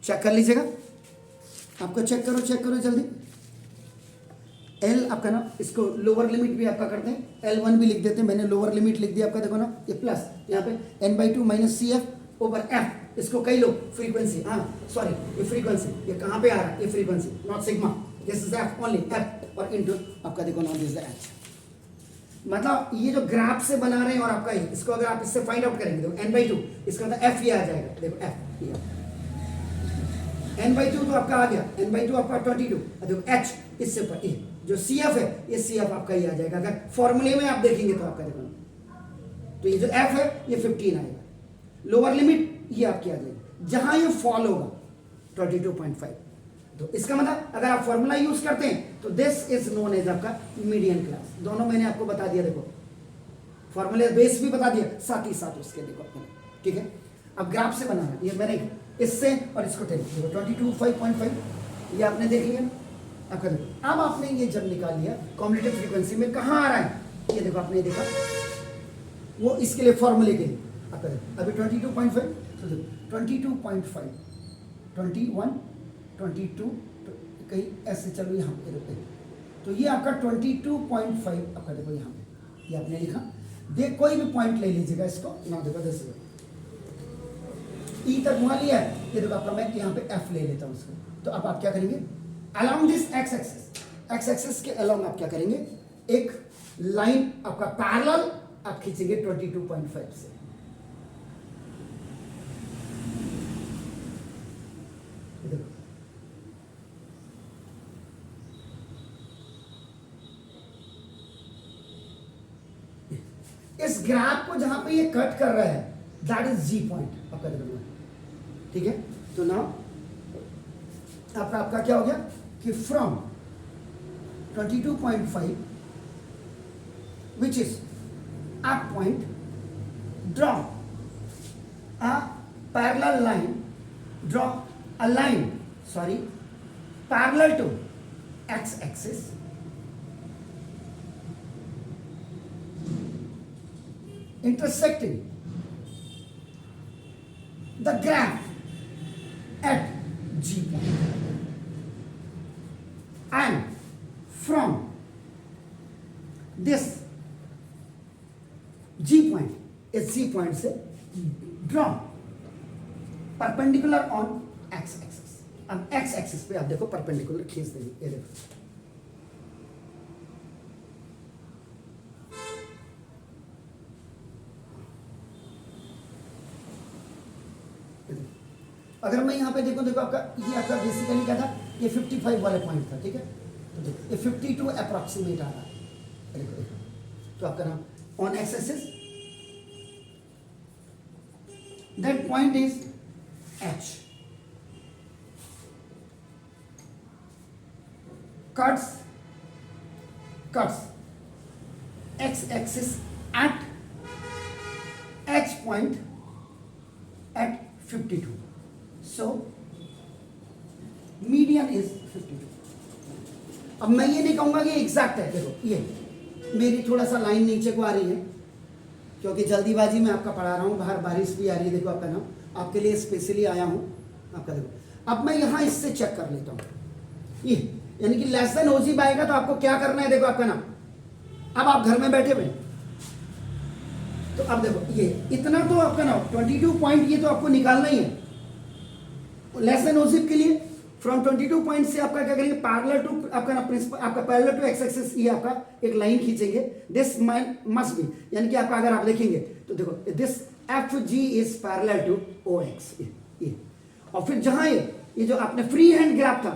चेक कर लीजिएगा, आपको चेक करो जल्दी। L आपका ना, इसको लोअर लिमिट भी आपका करते हैं, L1 भी लिख देते हैं, मैंने लोअर लिमिट लिख दिया आपका देखो ना, ये प्लस यहाँ पे n/2 minus C F over F, इसको कई लोग फ्रीक्वेंसी, हाँ सॉरी ये फ्रीक्वेंसी, ये कहाँ पे आ रहा है, ये frequency not sigma, this is F only, F और इनटू आपका देखो ना दिस इज द एच। मतलब ये जो ग्राफ से बना रहे हैं और आपका ये, इसको अगर आप इससे फाइंड आउट करेंगे देखो n/2, इसका मतलब f ये आ जाएगा देखो f ये n/2 तो आपका आ गया, n/2 आपका 22, देखो h इससे पर ये जो CF है, ये CF आपका ये आ जाएगा, अगर फॉर्मूले में आप देखेंगे तो आपका देखो, तो ये जो f है ये 15 आएगा, लोअर लिमिट ये आपकी आ जाएगी, जहां ये फॉल होगा 22.5, तो इसका मतलब अगर आप फॉर्मूला यूज करते हैं तो दिस इज नोन एज आपका मीडियन क्लास। दोनों मैंने आपको बता दिया, देखो फॉर्मूले बेस भी बता दिया, साथ ही साथ उसके देखो अपने, ठीक है। अब ग्राफ से बनाना, ये मैंने इससे और इसको देखो 22.5 ये आपने देख लिया आपका देखो। अब आपने ये जब निकाल लिया कम्युलेटिव फ्रीक्वेंसी में कहाँ आ रहा है, ये देखो आपने देखा, वो इसके लिए फॉर्मूले के लिए आपका देखो अभी 22.5, तो देखो 22.5 21 22 तो कहीं ऐसे चलो यहाँ पे देखते हैं, तो ये आपका 22.5 आपका देखो यहाँ पे, ये आपने लिखा, देख कोई भी पॉइंट ले लीजिएगा इसको ना, देखो दस ई तक वहाँ लिया है, ये देखो आपका मैं यहाँ पे एफ ले लेता हूँ उसको। तो अब आप क्या करेंगे, अलोंग दिस एक्स एक्सेस के अलोंग आप क्या करेंगे, एक लाइन आपका पैरेलल आप खींचेंगे 22.5 से, इस ग्राफ को जहां पे ये कट कर रहा है दैट इज जी पॉइंट आपका देखो, ठीक है। तो नाउ आपका क्या हो गया कि from 22.5 which is up point, draw a parallel line, draw a line sorry, parallel to x axis, intersecting the graph at G point, and from this G point, इस G point से draw perpendicular on x axis. अब x axis पे आप देखो perpendicular खींच देंगे, ये देखो अगर मैं यहाँ पे देखूँ, देखो आपका ये आपका बेसिकली क्या था, ये 55 वाला पॉइंट था, ठीक है, तो देखो ये 52 अप्रॉक्सीमेट आ रहा है, देखो देखो, तो आपका नाम on x axis that point is H, cuts x axis at h point at 52. So median is 52. अब मैं ये नहीं कहूंगा कि एग्जैक्ट है, देखो ये मेरी थोड़ा सा लाइन नीचे को आ रही है क्योंकि जल्दीबाजी में आपका पढ़ा रहा हूँ, बाहर बारिश भी आ रही है, देखो आपका नाम आपके लिए स्पेशली आया हूँ आपका, देखो अब मैं यहाँ इससे चेक कर लेता हूँ, ये यानी कि लेस देन ओजी आएगा तो आपको क्या करना है, देखो आपका नाम, अब आप घर में बैठे हुए तो अब देखो ये इतना तो आपका नाम 22 पॉइंट, ये तो आपको निकालना ही है लेस देन ओजिप के लिए। फ्रॉम 22 पॉइंट से आपका क्या करेंगे, पैरेलल टू आपका ना प्रिंसिपल, आपका पैरेलल टू एक्स एक्सिस, ये आपका एक लाइन खींचेंगे, दिस मस्ट बी, यानी कि आपका अगर आप लिखेंगे तो देखो this F G is parallel to O X, ये और फिर जहां ये जो आपने फ्री हैंड ग्राफ था,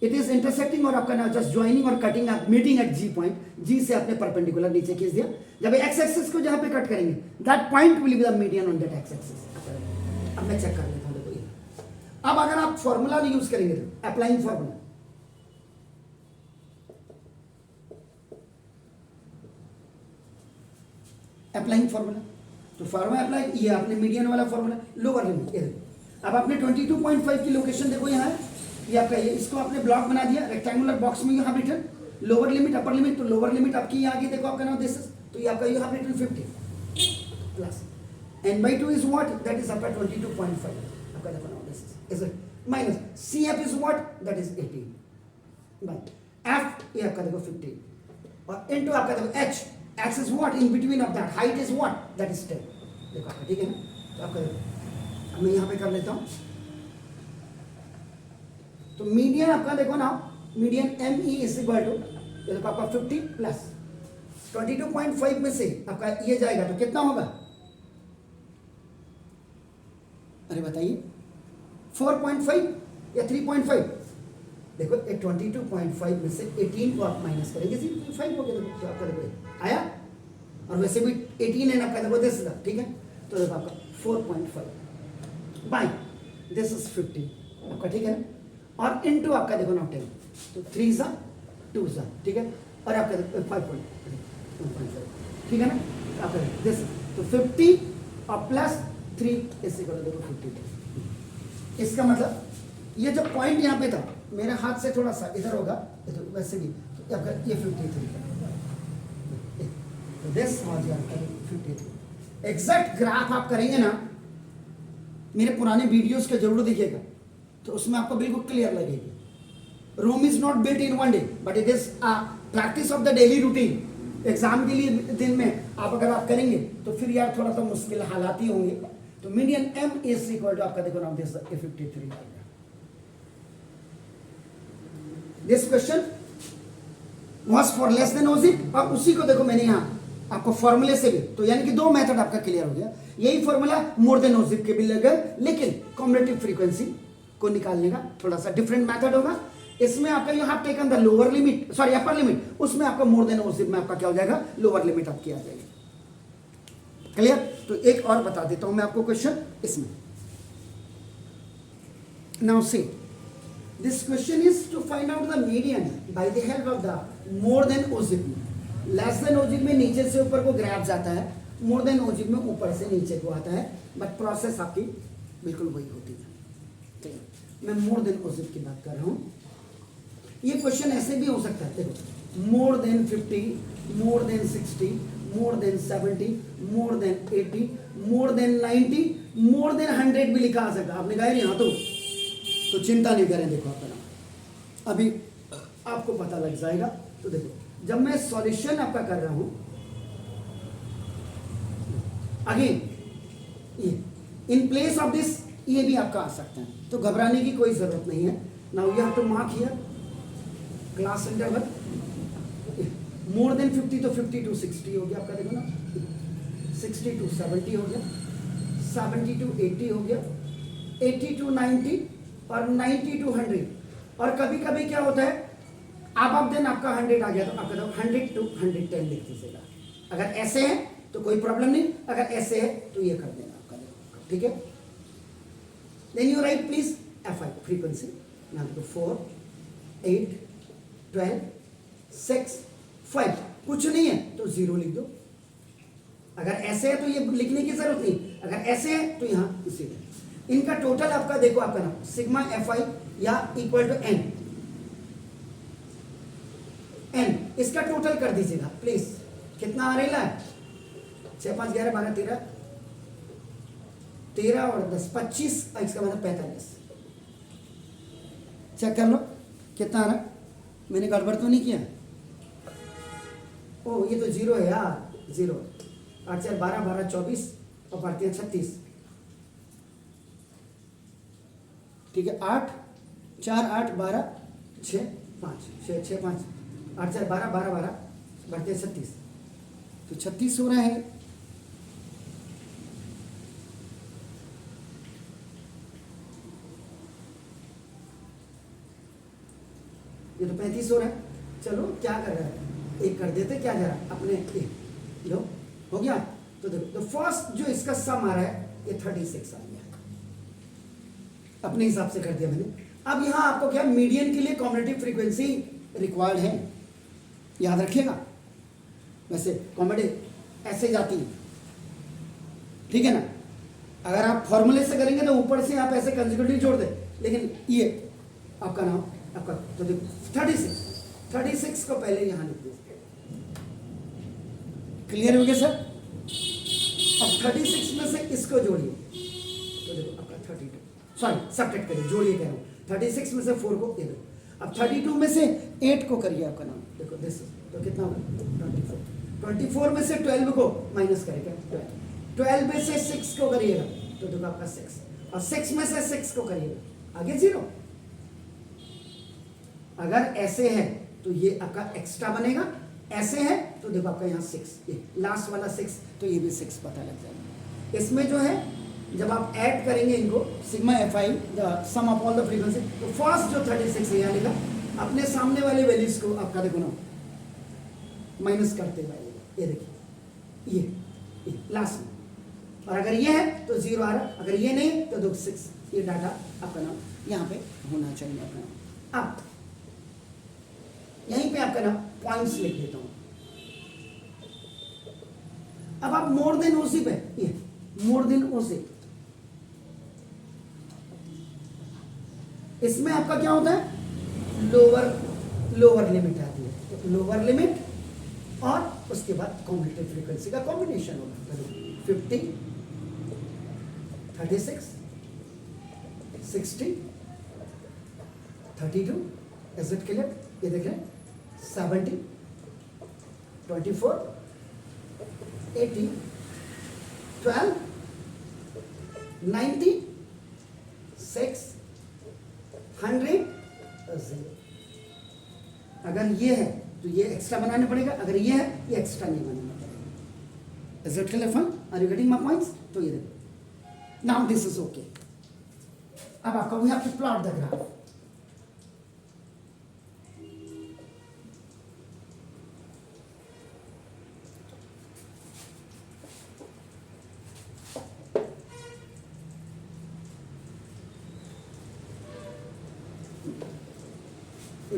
इट इज इंटरसेक्टिंग और आपका ना जस्ट ज्वाइनिंग और cutting at meeting at G point, G से आपने परपेंडिकुलर नीचे खींच दिया, जब एक्स एक्सिस को जहां पे कट करेंगे that point will be the median on that x axis. अब मैं चेक कर लेता हूं, देखो ये अब अगर आप फॉर्मूला यूज करेंगे तो अप्लाइंग फॉर्मूला, अप्लाइंग फॉर्मूला, तो फॉर्मूला अप्लाई, ये आपने मीडियन वाला फॉर्मूला, लोअर लिमिट, ये देखो अब आपने 22.5 की लोकेशन देखो यहाँ है, ये आपका ये इसको आपने ब्लॉक बना दिया रेक्टेंगुलर बॉक्स में, यहाँ return lower limit upper limit, तो लोअर लिमिट आपकी यहाँ आगे देखो आपका नाम दिस, तो ये आपका यहाँ return 50 plus n/2 is what, that is आपका 22.5, आपका देखो now this is minus cf is what, that is 18 by f, ये आपका देखो 50 और इनटू आपका देखो h, x is what in between of that, height is what, that is 10, देखो आपका ठीक है ना, तो आपका मैं यहाँ पे कर लेता हूँ, तो मीडियन आपका देखो ना, median M E is equal to, ये देखो आपका 50 प्लस 22.5 में से आपका ये जाएगा तो कितना होगा, अरे बताइए 4.5 या 3.5, देखो 22.5 में से 18 को आप माइनस करेंगे 0.5 हो गया, तो आपका देखो आया, और वैसे भी 18 है आपका देखो दिस, ठीक है, तो देखो आपका 4.5 बाय दिस इज 50 आपका, ठीक है ना, और इनटू आपका देखो ना 10, तो 3 सा 2 सा, ठीक है, और आपका 5.5, ठीक है ना, तो आपका दिस तो 50 और प्लस 3 इससे करो देखो 52, इसका मतलब ये जो पॉइंट यहाँ पे था मेरे हाथ से थोड़ा सा इधर होगा, तो वैसे भी तो आपका ये 53, तो this was your 53। Exact graph आप करेंगे ना, मेरे पुराने वीडियोस के जरूर देखिएगा, तो उसमें आपको बिल्कुल क्लियर लगेगी। Rome is not built in one day, but it is practice of the daily routine. Exam के लिए दिन में आप अगर आप करेंगे तो फिर यार थोड़ा सा मुश्किल हालात ही होंगे। तो median M is equal to आपका देखो नाम this 53। This question was for less than ओजिप, और उसी को देखो मैंने यहाँ आपको फॉर्मूले से भी, तो यानी कि दो मेथड आपका क्लियर हो गया। यही फॉर्मूला मोर देन ओजिप के भी लगे, लेकिन कॉम्युलेटिव फ्रीक्वेंसी को निकालने का थोड़ा सा डिफरेंट मेथड होगा। इसमें आपका you have taken the lower limit, sorry upper limit, उसमें आपका मोर देन ओजिप में आपका क्या हो जाएगा, लोअर लिमिट आपकी आ जाएगी। क्लियर? तो एक और बता देता हूं मैं आपको क्वेश्चन इसमें। Now see this question is to find out the median by the help of the more than ओजिप। लेस देन ओजिप में नीचे से ऊपर को ग्राफ जाता है, मोर देन ओजिप में ऊपर से नीचे को आता है, बट प्रोसेस आपकी बिल्कुल वही होती है। मैं मोर देन ऑपोजिट की बात कर रहा हूं। ये क्वेश्चन ऐसे भी हो सकता है, देखो मोर than 50, more than 60, more than 70, more than 80, more than 90, more than 100 भी लिखा आ सकता है। आपने कहा यहाँ तो चिंता नहीं करें, देखो आपका नाम अभी आपको पता लग जाएगा। तो देखो जब मैं सॉल्यूशन आपका कर रहा हूं अगेन, ये इन प्लेस ऑफ दिस ये भी आपका आ सकता है, तो घबराने की कोई जरूरत नहीं है। Now you have to mark here class interval. More than 50 तो 50 to 60 हो गया आपका, देखो ना 60 to 70 हो गया, 70 to 80 हो गया, 80 to 90 और 90 to 100। और कभी कभी क्या होता है अब देन आपका 100 आ गया तो आपका 100 to 110 लिख दीजिएगा। अगर ऐसे है तो कोई प्रॉब्लम नहीं, अगर ऐसे है तो ये कर देना आपका, ठीक है। Then you write please FI frequency, यहाँ देखो 4, 8, 12, 6, 5, कुछ नहीं है तो 0 लिख दो। अगर ऐसे है तो ये लिखने की जरूरत नहीं, अगर ऐसे है तो यहाँ इसी में इनका टोटल आपका देखो आपका नाम सिग्मा FI या इक्वल टू n इसका टोटल कर दीजिएगा प्लीज। कितना आ रहा है 6, 5, 11, 12, 13 और 10, 25, इसका मतलब 45। चेक कर लो कितना आ रहा है, मैंने गड़बड़ तो नहीं किया। ओ ये तो 0 है यार, 0, 8, 4, 12, 12, 24 और बढ़ती है 36, ठीक है। 8, 4, 8, 12, 6, 5, 6, 6, 5, 8, 4, 12, 12, 12 बढ़ते 36, तो 36 हो रहा है। ये तो 35 हो रहा है। चलो क्या कर रहा है, एक कर देते, क्या जा रहा है अपने एक लो हो गया। तो देखो तो फर्स्ट जो इसका सम आ रहा है ये 36 आ गया, अपने हिसाब से कर दिया मैंने। अब यहां आपको क्या मीडियन के लिए कॉम्बिनेटिव फ्रीक्वेंसी रिक्वायर्ड है, याद रखिएगा। वैसे कॉम्बिनेटिव ऐसे जाती है, ठीक है ना। अगर आप फॉर्मूले से करेंगे तो ऊपर से आप ऐसे कंसेक्यूटिव जोड़ दे, लेकिन ये आपका नाम आपका तो देखो 36 को पहले यहां लिख दीजिए। क्लियर हो गया सर। अब 36 में से इसको जोड़िए तो देखो आपका 32, सॉरी सब्ट्रैक्ट करिए, जोड़िए कह रहा हूं। 36 में से 4 को ये देखो। अब 32 में से 8 को करिए आपका नाम, देखो दिस तो कितना होगा 24। 24 में से 12 को माइनस करेगा 12 में से 6 को करिएगा तो देखो आपका 6, और 6 में से 6 को करिएगा आगे 0। अगर ऐसे है तो ये आपका एक्स्ट्रा बनेगा, ऐसे है तो देखो आपका यहाँ 6, ये लास्ट वाला 6 तो ये भी 6 पता लग जाएगा। इसमें जो है जब आप ऐड करेंगे इनको sigma FI the sum of all the frequency, तो फर्स्ट जो 36 है यहाँ लिखा, अपने सामने वाले वैल्यूज को आपका देखो ना माइनस करते हुए ये देखिए ये लास्ट में, और अगर ये है तो 0 आ रहा, अगर ये नहीं तो देखो 6, ये डाटा आपका नाम यहाँ पे होना चाहिए अपना नाम। अब यहीं पे आपका नाम पॉइंट्स लिख देता हूं। अब आप मोर देन ओसी पे, ये मोर देन ओसी, इसमें आपका क्या होता है लोअर लिमिट आती है, तो लोअर लिमिट और उसके बाद कॉम्बिनेटिव फ्रीक्वेंसी का कॉम्बिनेशन होगा। 50, 36, 60, 32, इज इट क्लियर? ये देखें 70, 24, 80, 12, 90, 6, 100, 0। अगर ये है तो ये एक्स्ट्रा बनाने पड़ेगा, अगर ये है ये एक्स्ट्रा नहीं बनाना पड़ेगा। Is it clear fun? Are you getting my points? तो ये देखो नाउ दिस इज ओके। अब आपका we have to plot the graph.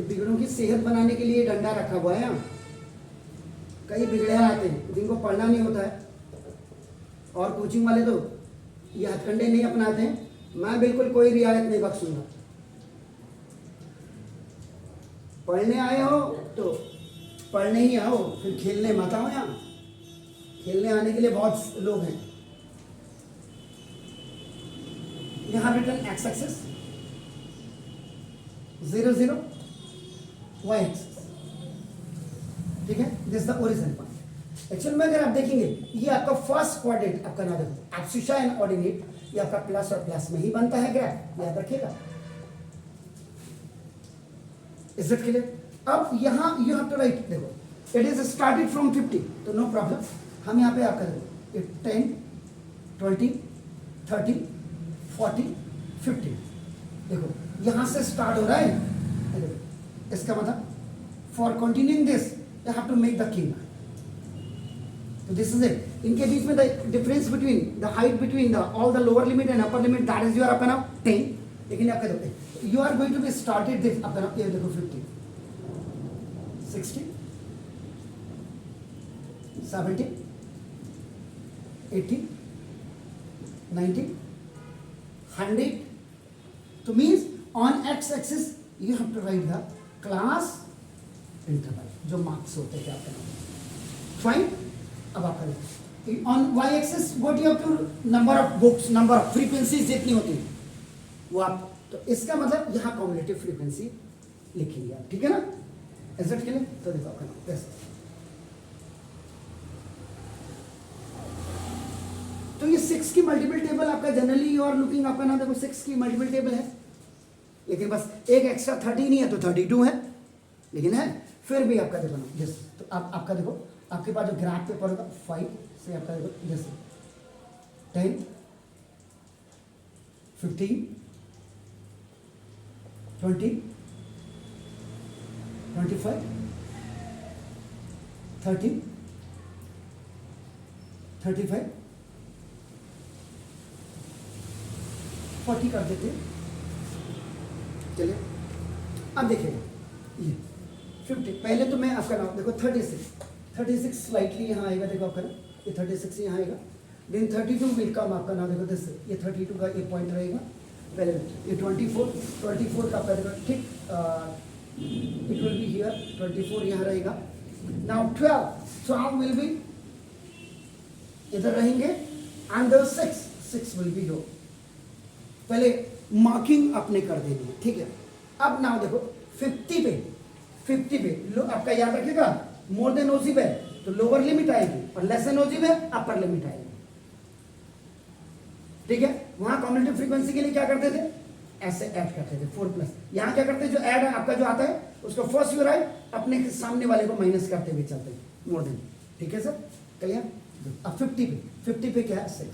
बिगड़ों की सेहत बनाने के लिए डंडा रखा हुआ है यहाँ। कई बिगड़े आते हैं जिनको पढ़ना नहीं होता है, और कोचिंग वाले तो ये हथकंडे नहीं अपनाते हैं। मैं बिल्कुल कोई रियायत नहीं बख्शूंगा। पढ़ने आए हो तो पढ़ने ही आओ, फिर खेलने मत आओ। यहाँ खेलने आने के लिए बहुत लोग हैं। यहाँ return x axis 0 0 y axis, ठीक है। This is the origin point. Actual में अगर आप देखेंगे ये आपका फर्स्ट क्वाड्रेंट आपका ना देखो एब्सिशा एंड ऑर्डिनेट, ये आपका प्लस और प्लस में ही बनता है ग्राफ, याद रखिएगा। Is it clear? अब यहाँ यू हैव टू राइट, देखो इट इज स्टार्टेड फ्रॉम 50, तो नो प्रॉब्लम। हम यहाँ पे आपका देखो 10 20 30 40 50, देखो यहाँ से स्टार्ट हो रहा है। इसका मतलब for continuing this you have to make the king. तो दिस इज इट। इनके बीच में the difference between the height between the all the lower limit and upper limit, that is your up and out 10। लेकिन आपका देखो you are going to be started this up and out, ये देखो 50 60 70 80 90 100, तो means on x axis you have to right the class interval, जो marks होते हैं आपके नाम। फाइन। अब आप करें on y axis what you have to number of books, number of frequencies जितनी होती है वो आप, तो इसका मतलब यहाँ कॉम्युलेटिव फ्रीक्वेंसी लिखेंगे आप, ठीक है ना। Is it clear? तो देखो आपका नाम कैसे, तो ये 6 की मल्टीपल टेबल आपका जनरली यू आर लुकिंग, आपका नाम देखो 6 की मल्टीपल टेबल है, लेकिन बस एक एक्स्ट्रा 30 नहीं है तो 32 है, लेकिन है फिर भी आपका देखो ना दिस। तो आप आपका देखो आपके पास जो ग्राफ पेपर होगा 5 से आपका देखो दिस 10 15 20 25 30 35 40 कर देते हैं। चलिए अब देखिएगा ये 50, पहले तो मैं आपका नाम देखो 36 स्लाइटली यहाँ आएगा, देखो आपका ना ये 36 यहाँ आएगा, देन 32 विल कम आपका नाम देखो दिस, ये 32 का ये पॉइंट रहेगा पहले, ये 24 का आपका देखो ठीक, इट विल बी हियर 24 यहाँ रहेगा। नाउ 12 विल बी इधर रहेंगे एंड 6 विल बी योर, पहले मार्किंग आपने कर देनी है, ठीक है। अब नाउ देखो 50 पे लो आपका याद रखिएगा मोर देन ओजी पे तो लोअर लिमिट आएगी और लेस देन ओजी पे अपर लिमिट आएगी, ठीक है। वहां कॉम्युलेटिव फ्रीक्वेंसी के लिए क्या करते थे, ऐसे ऐड करते थे 4+, यहां क्या करते हैं जो ऐड आपका जो आता है उसको फर्स्ट यू राइट अपने सामने वाले को माइनस करते हुए चलते हैं मोर देन, ठीक है सर क्लियर। अब 50 पे क्या है 6,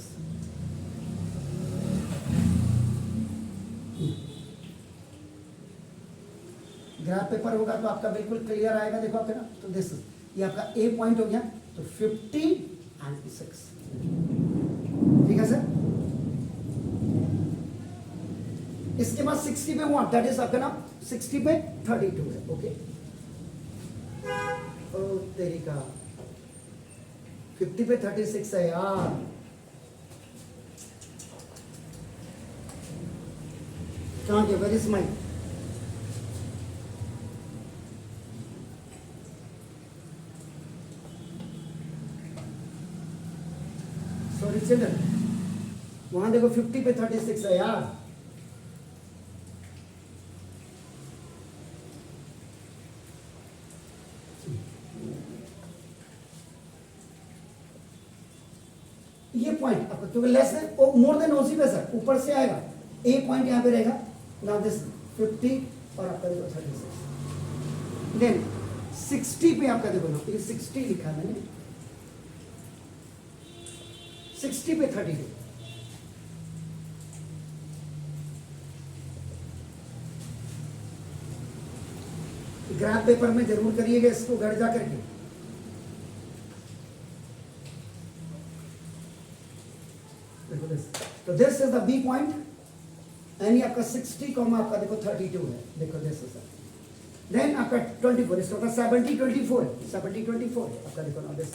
ग्राफ पेपर होगा तो आपका बिल्कुल क्लियर आएगा, देखो आपके ना, तो दिस ये आपका ए पॉइंट हो गया, तो 50 एंड 6, ठीक है सर। इसके बाद 60 पे हुआ, दैट इज आपका ना 60 पे 32 है, ओके। ओ तेरी का 50 पे 36 है यार, कहाँ गया, where is my, sorry children, वहां देखो 50 पे 36 है यार, ये पॉइंट आपका क्योंकि लेस देन मोर देन ओसी पे सर ऊपर से आएगा, ए पॉइंट यहाँ पे रहेगा, नाउ दिस 50 और आपका देखो 36, देन 60 पे आपका देखो ना, ये 60 लिखा है मैंने, 60 पे 32, ग्राफ पेपर में जरूर करिएगा इसको घर जा करके। तो this is the B point and ये आपका 60 कॉमा आपका देखो 32 है, देखो दिस इज देन आपका 24, इसका मतलब 70 24 आपका देखो ना this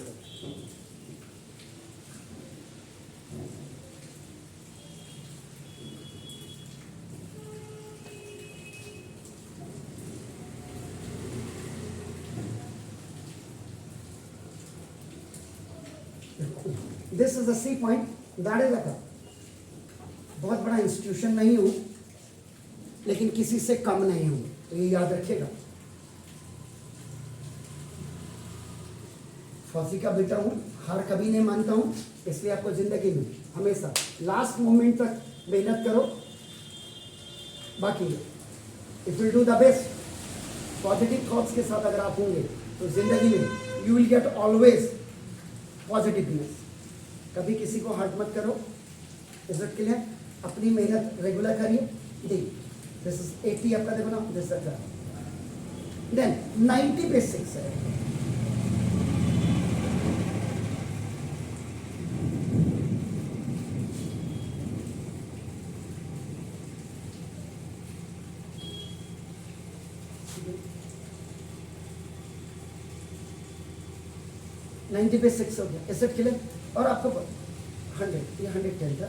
this is the C point, that is the, बहुत बड़ा इंस्टीट्यूशन नहीं हूं लेकिन किसी से कम नहीं हूं, तो ये याद रखिएगा। फौजी का बेटा हूं, हार कभी नहीं मानता हूं, इसलिए आपको जिंदगी में हमेशा लास्ट मोमेंट तक मेहनत करो। बाकी if will do the best, positive thoughts के साथ अगर आप होंगे तो जिंदगी में you will get always positiveness. कभी किसी को हर्ट मत करो, इज्जत के लिए अपनी मेहनत रेगुलर करिए। दिस इज 80 आपका देखो ना, दिस देन 90 पे 6 है। नाइन्टी पे 6 हो गया, एसेट क्लियर। और आपको 100, ये 110 था।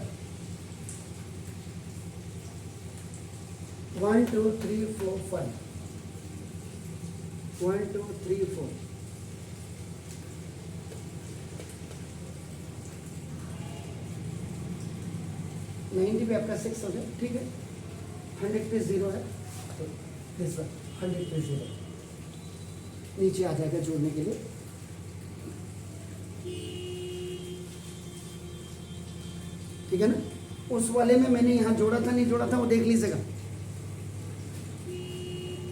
1 2 3 4 5, 1 2 3 4, नाइन्टी पे आपका 6 हो गया, ठीक है। 100 पे 0 है, तो दिस 100 पे 0 नीचे आ जाएगा जोड़ने के लिए। ठीक है ना, उस वाले में मैंने यहाँ जोड़ा था नहीं जोड़ा था वो देख लीजिएगा।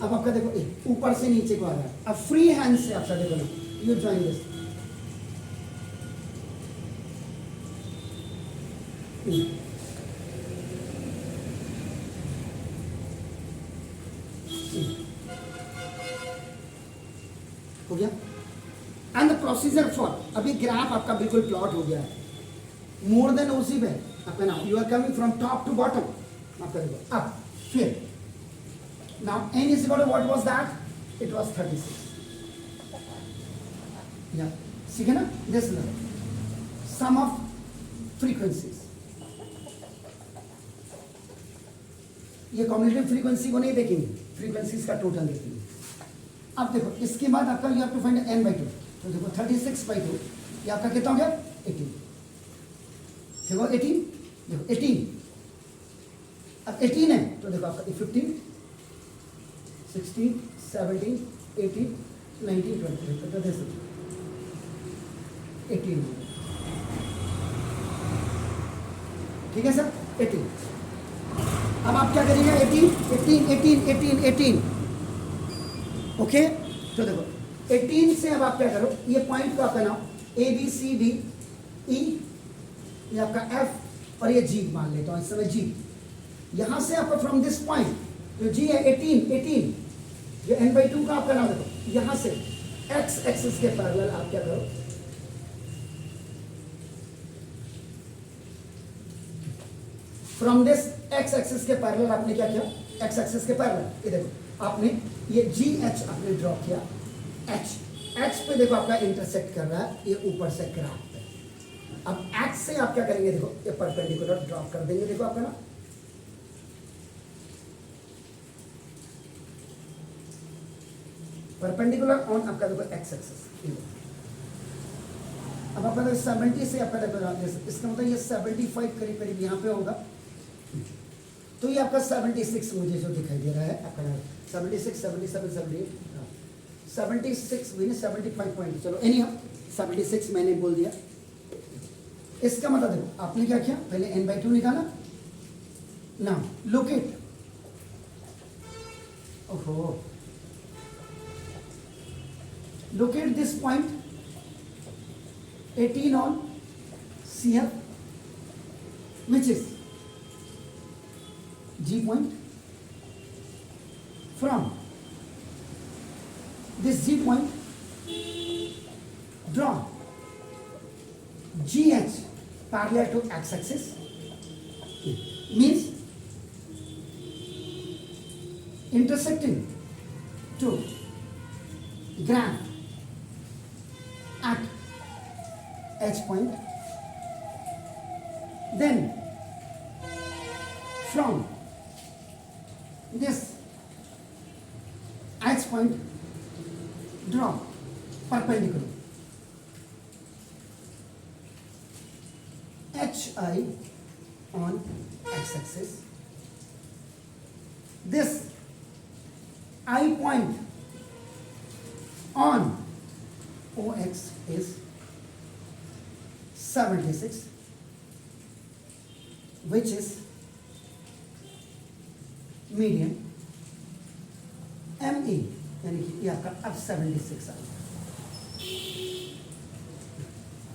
अब आपका देखो ऊपर से नीचे को आ रहा है, अब फ्री हैंड से आपका देखो ना, यू ज्वाइन दिस, हो गया। एंड द प्रोसीजर फॉर, अभी ग्राफ आपका बिल्कुल प्लॉट हो गया है, मोर देन ओसी पे आपका now you are coming from top to bottom, आपका देखो अब फिर now n is equal to what was that, it was 36, yeah, ठीक है ना। दिस सम ऑफ फ्रीक्वेंसीज, ये कॉम्बिनेटिव फ्रीक्वेंसी को नहीं देखेंगे, फ्रीक्वेंसीज का टोटल देखेंगे। अब देखो इसके बाद आपका you have to find n/2, तो देखो 36/2 ये आपका कितना हो गया 18, देखो 18, देखो 18, अब 18 है तो देखो आपका 15 16 17 18 19 20, तो दिस 18, ठीक है सर 18। अब आप क्या करेंगे 18 18 18 18 18, ओके। तो देखो 18 से अब आप क्या करो, ये पॉइंट को आपका नाम ABCD E, ये आपका F और ये G मान लेता हूँ इस समय G। यहां से आपका फ्रॉम दिस पॉइंट जो G है 18 18, ये n/2 का आपका नाम देखो, यहां से x एक्सिस के पैरेलल आप क्या करो, फ्रॉम दिस x एक्सिस के पैरेलल आपने क्या किया, x एक्सिस के पैरेलल ये देखो आपने ये GH आपने ड्रॉ किया, H पे देखो आपका इंटरसेक्ट कर रहा है, ये ऊपर से ग्राफ पे। अब X से आप क्या करेंगे, देखो ये परपेंडिकुलर ड्रॉ कर देंगे, देखो आपका ना परपेंडिकुलर ऑन आपका देखो x एक्सिस। अब आपका देखो 70 से आपका देखो इसका मतलब ये 75 करीब करीब यहाँ पे होगा, तो ये आपका 76 मुझे जो दिखाई दे रहा है आपका 76 77 78 76 मैंने 75 पॉइंट, चलो एनी 76 मैंने बोल दिया। इसका मतलब देखो आपने क्या किया, पहले n/2 निकाला, नाउ लोकेट, ओहो locate this point 18 on CF, which is G point. From this G point draw GH parallel to x axis, means intersecting to graph at H point, then from this H point draw perpendicular HI on x-axis. This I point on OX is 76, which is median ME, यानी कि ये आपका अब 76 आ गया।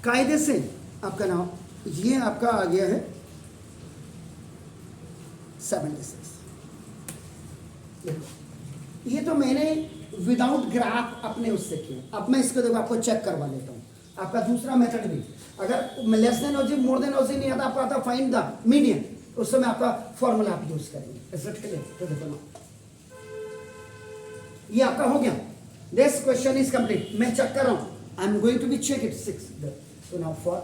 कायदे से आपका नाम ये आपका आ गया है 76। देखो ये तो मैंने विदाउट ग्राफ अपने उससे किया। अब मैं इसको देखो आपको चेक करवा लेता हूँ। आपका दूसरा मेथड भी, अगर लेस देन और मोर देन और नहीं आता, आपको आता फाइंड द मीडियन, उस समय आपका फॉर्मूला आप यूज करेंगे। तो देखो ना ये आपका हो गया। This question is complete. मैं चेक कर रहा हूं, I am going to be check it 6। So now for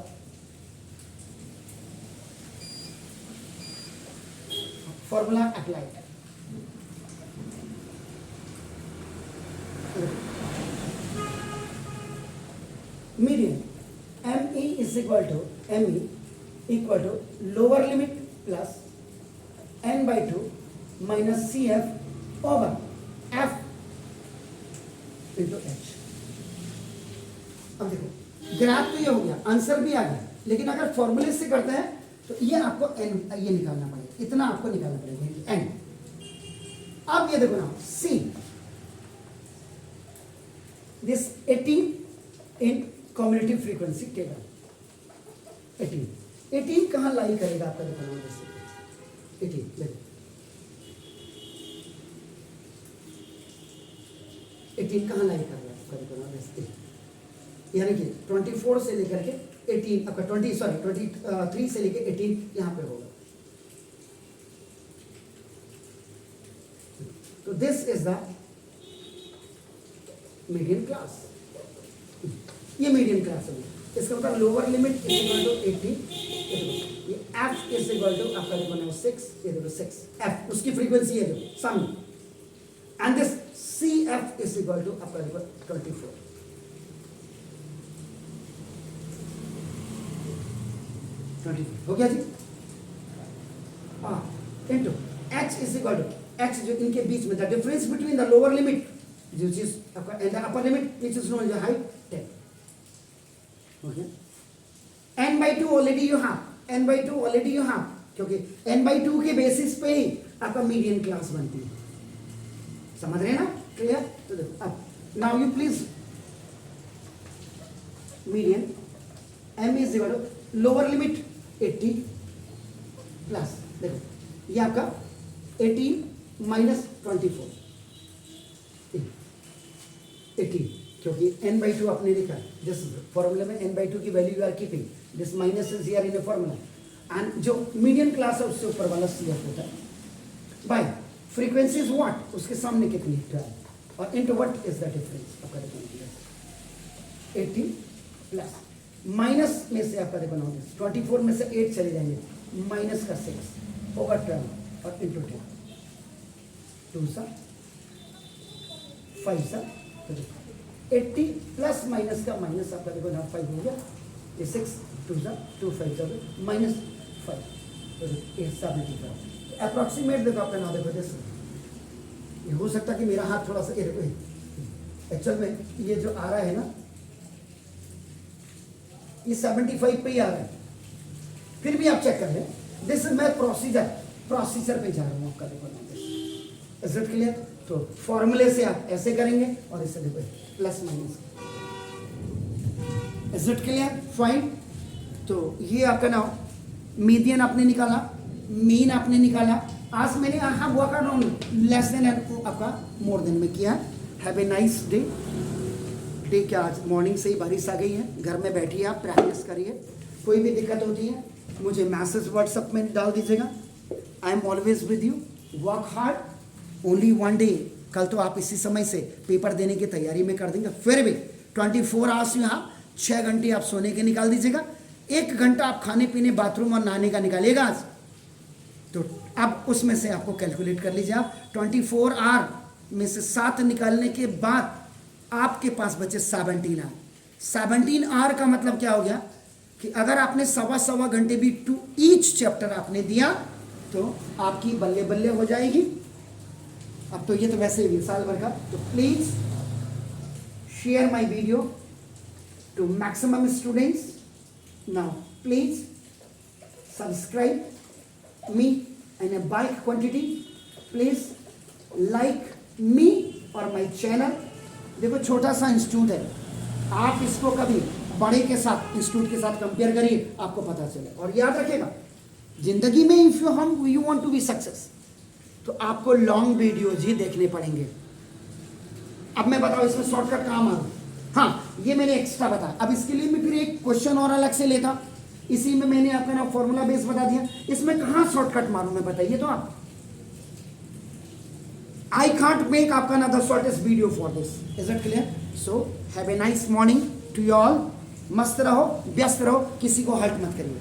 formula applied. Median ME is equal to lower limit plus n by 2 minus CF over F into H. अब देखो graph तो ये हो गया, आंसर भी आ गया, लेकिन अगर फॉर्मूले से करते हैं तो ये आपको एन ये निकालना पड़ेगा, इतना आपको निकालना पड़ेगा एन। अब ये देखो ना see this 18 in community frequency table. 18 कहां लाई करेगा आपका देखो ना, 18 देखो 18 कहां लाई करेगा आपका देखो ना, यानी कि 24 से लेकर के 18 आपका 23 से लेकर 18 यहां पे होगा। तो this is the median class. ये मीडियन क्लास है। इसका मतलब lower limit is equal to 18, ये एफ इज इक्वल टू आपका देखो ना 6, ये देखो 6 एफ उसकी फ्रीक्वेंसी है जो सामने, and this C F is equal to आपका देखो 24। हो गया जी। Into H is equal to H जो इनके बीच में the difference between the lower limit जो चीज आपका and the upper limit which is known as height 10। Okay n by 2 already you have, क्योंकि n by 2 के बेसिस पे ही आपका मीडियन क्लास बनती है। समझ रहे हैं ना? क्लियर? तो देखो अब now you please median m is equal to lower limit 80 plus देखो ये आपका 18 माइनस 24 18, क्योंकि n by 2 आपने लिखा दिस फॉर्मूला में n by 2 की value you are keeping, this minus is here in the formula, and जो मीडियन क्लास है उससे ऊपर वाला CF होता है बाय फ्रीक्वेंसी इज व्हाट, उसके सामने कितनी 12 और into what is the difference आपका देखो 18 प्लस माइनस में से आपका देखो ना 24 में से 8 चले जाएंगे, माइनस का 6 ओवर 12 और इंटू 10 2 सा 5 सा 80 प्लस माइनस का माइनस आपका देखो ना 5 हो गया, ये 6 2 सा 2 5 सा माइनस 5 तो 875। अप्रॉक्सीमेट देखो आपका ना देखो जैसे ये हो सकता है कि मेरा हाथ थोड़ा सा एक्चुअल में ये जो आ रहा है ना ये 75 पे ही आ रहा है, फिर भी आप चेक कर लें। दिस मैं प्रोसीजर पे जा रहा हूँ आपका देखो इज इट क्लियर? तो फॉर्मूले से आप ऐसे करेंगे और इसे देखो plus minus, is it clear? Fine. तो ये आपका नाउ मीडियन आपने निकाला, मीन आपने निकाला। आज मैंने वर्क ऑन लेस देन आपका मोर देन में किया। Have a nice day. क्या आज मॉर्निंग से ही बारिश आ गई है, घर में बैठिए आप प्रैक्टिस करिए। कोई भी दिक्कत होती है मुझे मैसेज व्हाट्सएप में डाल दीजिएगा। I am always with you. Work hard, only one day. कल तो आप इसी समय से पेपर देने की तैयारी में कर देंगे, फिर भी 24 आवर्स यहाँ 6 घंटे आप सोने के निकाल दीजिएगा, 1 घंटा आप खाने पीने बाथरूम और नहाने का निकालिएगा आज। तो अब उसमें से आपको कैलकुलेट कर लीजिए आप 24 आवर में से 7 निकालने के बाद आपके पास बचे 17 आवर। 17 आवर का मतलब क्या हो गया? कि अगर आपने सवा घंटे भी टू ईच चैप्टर आपने दिया तो आपकी बल्ले बल्ले हो जाएगी। अब तो ये तो वैसे ही साल भर का। तो please share my video to maximum students. Now please subscribe me इन a bulk quantity. Please like me और माय चैनल। देखो छोटा सा इंस्टीट्यूट है, आप इसको कभी बड़े के साथ इंस्टीट्यूट के साथ कंपेयर करिए, आपको पता चले। और याद रखेगा जिंदगी में if you want to be success तो आपको लॉन्ग वीडियोज ही देखने पड़ेंगे। अब मैं बताऊं इसमें शॉर्टकट कहाँ मारूं? हाँ, ये मैंने एक्स्ट्रा बताया। अब इसके लिए मैं फिर एक क्वेश्चन और अलग से लेता, इसी में मैंने आपका ना फॉर्मूला बेस बता दिया। इसमें कहाँ शॉर्टकट मारूं मैं, बताइए तो आप। I can't make आपका ना the shortest video for this. Is it clear? So have a nice morning to you all. मस्त रहो, व्यस्त रहो, किसी को हर्ट मत करिए।